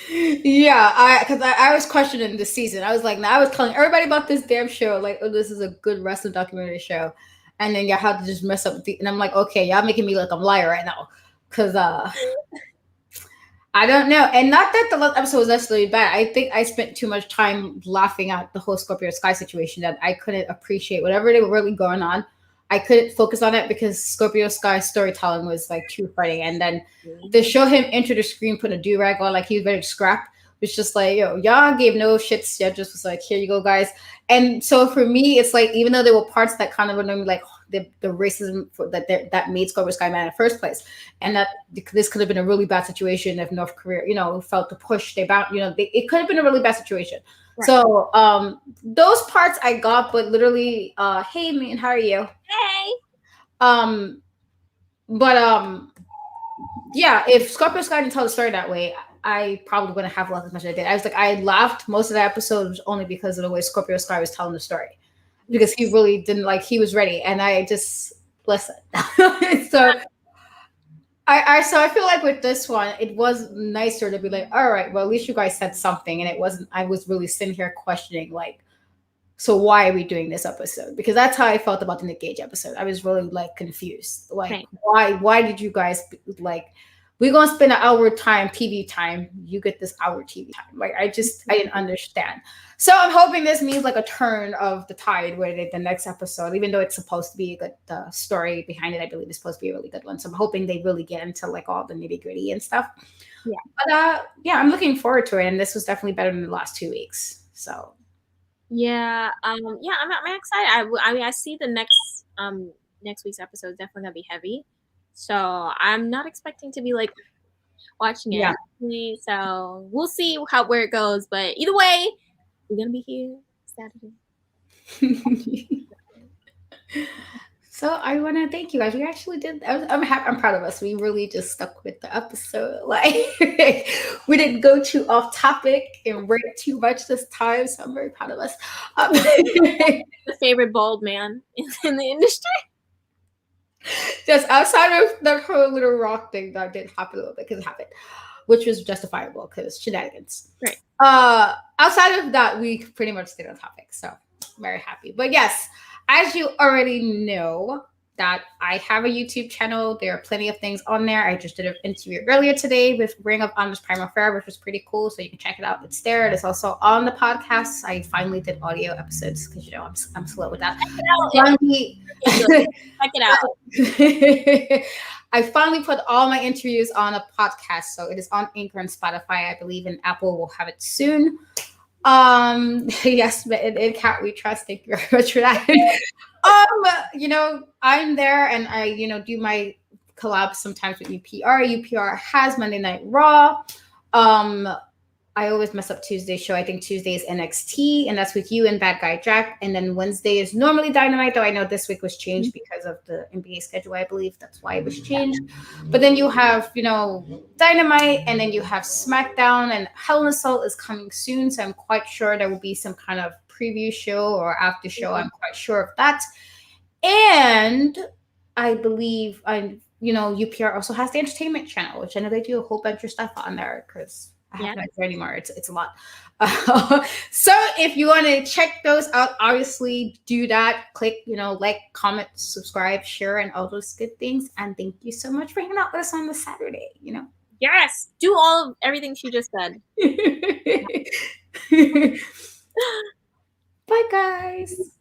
Yeah, I was questioning this season. I was like, I was telling everybody about this damn show, like, oh, this is a good wrestling documentary show, and then y'all had to just mess up and I'm like, okay, y'all making me look like I'm a liar right now, because I don't know. And not that the last episode was necessarily bad. I think I spent too much time laughing at the whole Scorpio Sky situation that I couldn't appreciate whatever they were really going on. I couldn't focus on it because Scorpio Sky's storytelling was like too funny. And then to show him enter the screen, put a do rag on like he was ready to scrap, was just like, yo, y'all gave no shits. Y'all just was like, here you go, guys. And so for me, it's like, even though there were parts that kind of annoyed me, like the racism that made Scorpio Sky mad in the first place, and that this could have been a really bad situation if North Korea, felt the push. It could have been a really bad situation. Right. So those parts I got, but literally, hey man, how are you? Hey. Um, but yeah, if Scorpio Sky didn't tell the story that way, I probably wouldn't have laughed as much as I did. I was like, I laughed most of the episodes only because of the way Scorpio Sky was telling the story, because he really didn't, like, he was ready, and I just listen. So I feel like with this one, it was nicer to be like, all right, well, at least you guys said something, and it wasn't. I was really sitting here questioning, like, so why are we doing this episode? Because that's how I felt about the Nick Gage episode. I was really like confused. Like, Right. why did you guys like, we're gonna spend an hour time TV time, you get this hour TV time. Like, I didn't understand. So I'm hoping this means like a turn of the tide where the next episode, even though it's supposed to be a good, the story behind it, I believe is supposed to be a really good one. So I'm hoping they really get into like all the nitty gritty and stuff. Yeah. But yeah, I'm looking forward to it, and this was definitely better than the last 2 weeks. So Yeah. Yeah. I'm excited. I mean, I see the next week's episode is definitely gonna be heavy. So I'm not expecting to be like watching yeah. it. So we'll see where it goes. But either way, we're gonna be here Saturday. So I want to thank you guys. We actually did. I'm happy. I'm proud of us. We really just stuck with the episode. Like we didn't go too off topic and rant too much this time. So I'm very proud of us. Um, The favorite bald man in the industry. just outside of that whole little rock thing that did happen a little bit because it happened, which was justifiable because shenanigans. Right. Outside of that, we pretty much stayed on topic. So very happy. But yes, as you already know, that I have a YouTube channel. There are plenty of things on there. I just did an interview earlier today with Ring of Honest Primal Fair, which was pretty cool. So you can check it out. It's there. It's also on the podcast. I finally did audio episodes because I'm slow with that. Finally, Check it out. I finally put all my interviews on a podcast, so it is on Anchor and Spotify. I believe in Apple will have it soon. Yes, but in Cat We Trust. Thank you very much for that. I'm there and I, do my collabs sometimes with UPR. UPR has Monday Night Raw. I always mess up Tuesday's show. I think Tuesday is NXT, and that's with you and Bad Guy Jack. And then Wednesday is normally Dynamite, though I know this week was changed because of the NBA schedule, I believe. That's why it was changed. But then you have, Dynamite, and then you have SmackDown, and Hell in a Cell is coming soon. So I'm quite sure there will be some kind of preview show or after show. I'm quite sure of that. And I believe UPR also has the entertainment channel, which I know they do a whole bunch of stuff on there because I haven't been there anymore. It's a lot. So if you want to check those out, obviously do that. Click, like, comment, subscribe, share, and all those good things. And thank you so much for hanging out with us on this Saturday. Yes, do everything she just said. Bye, guys.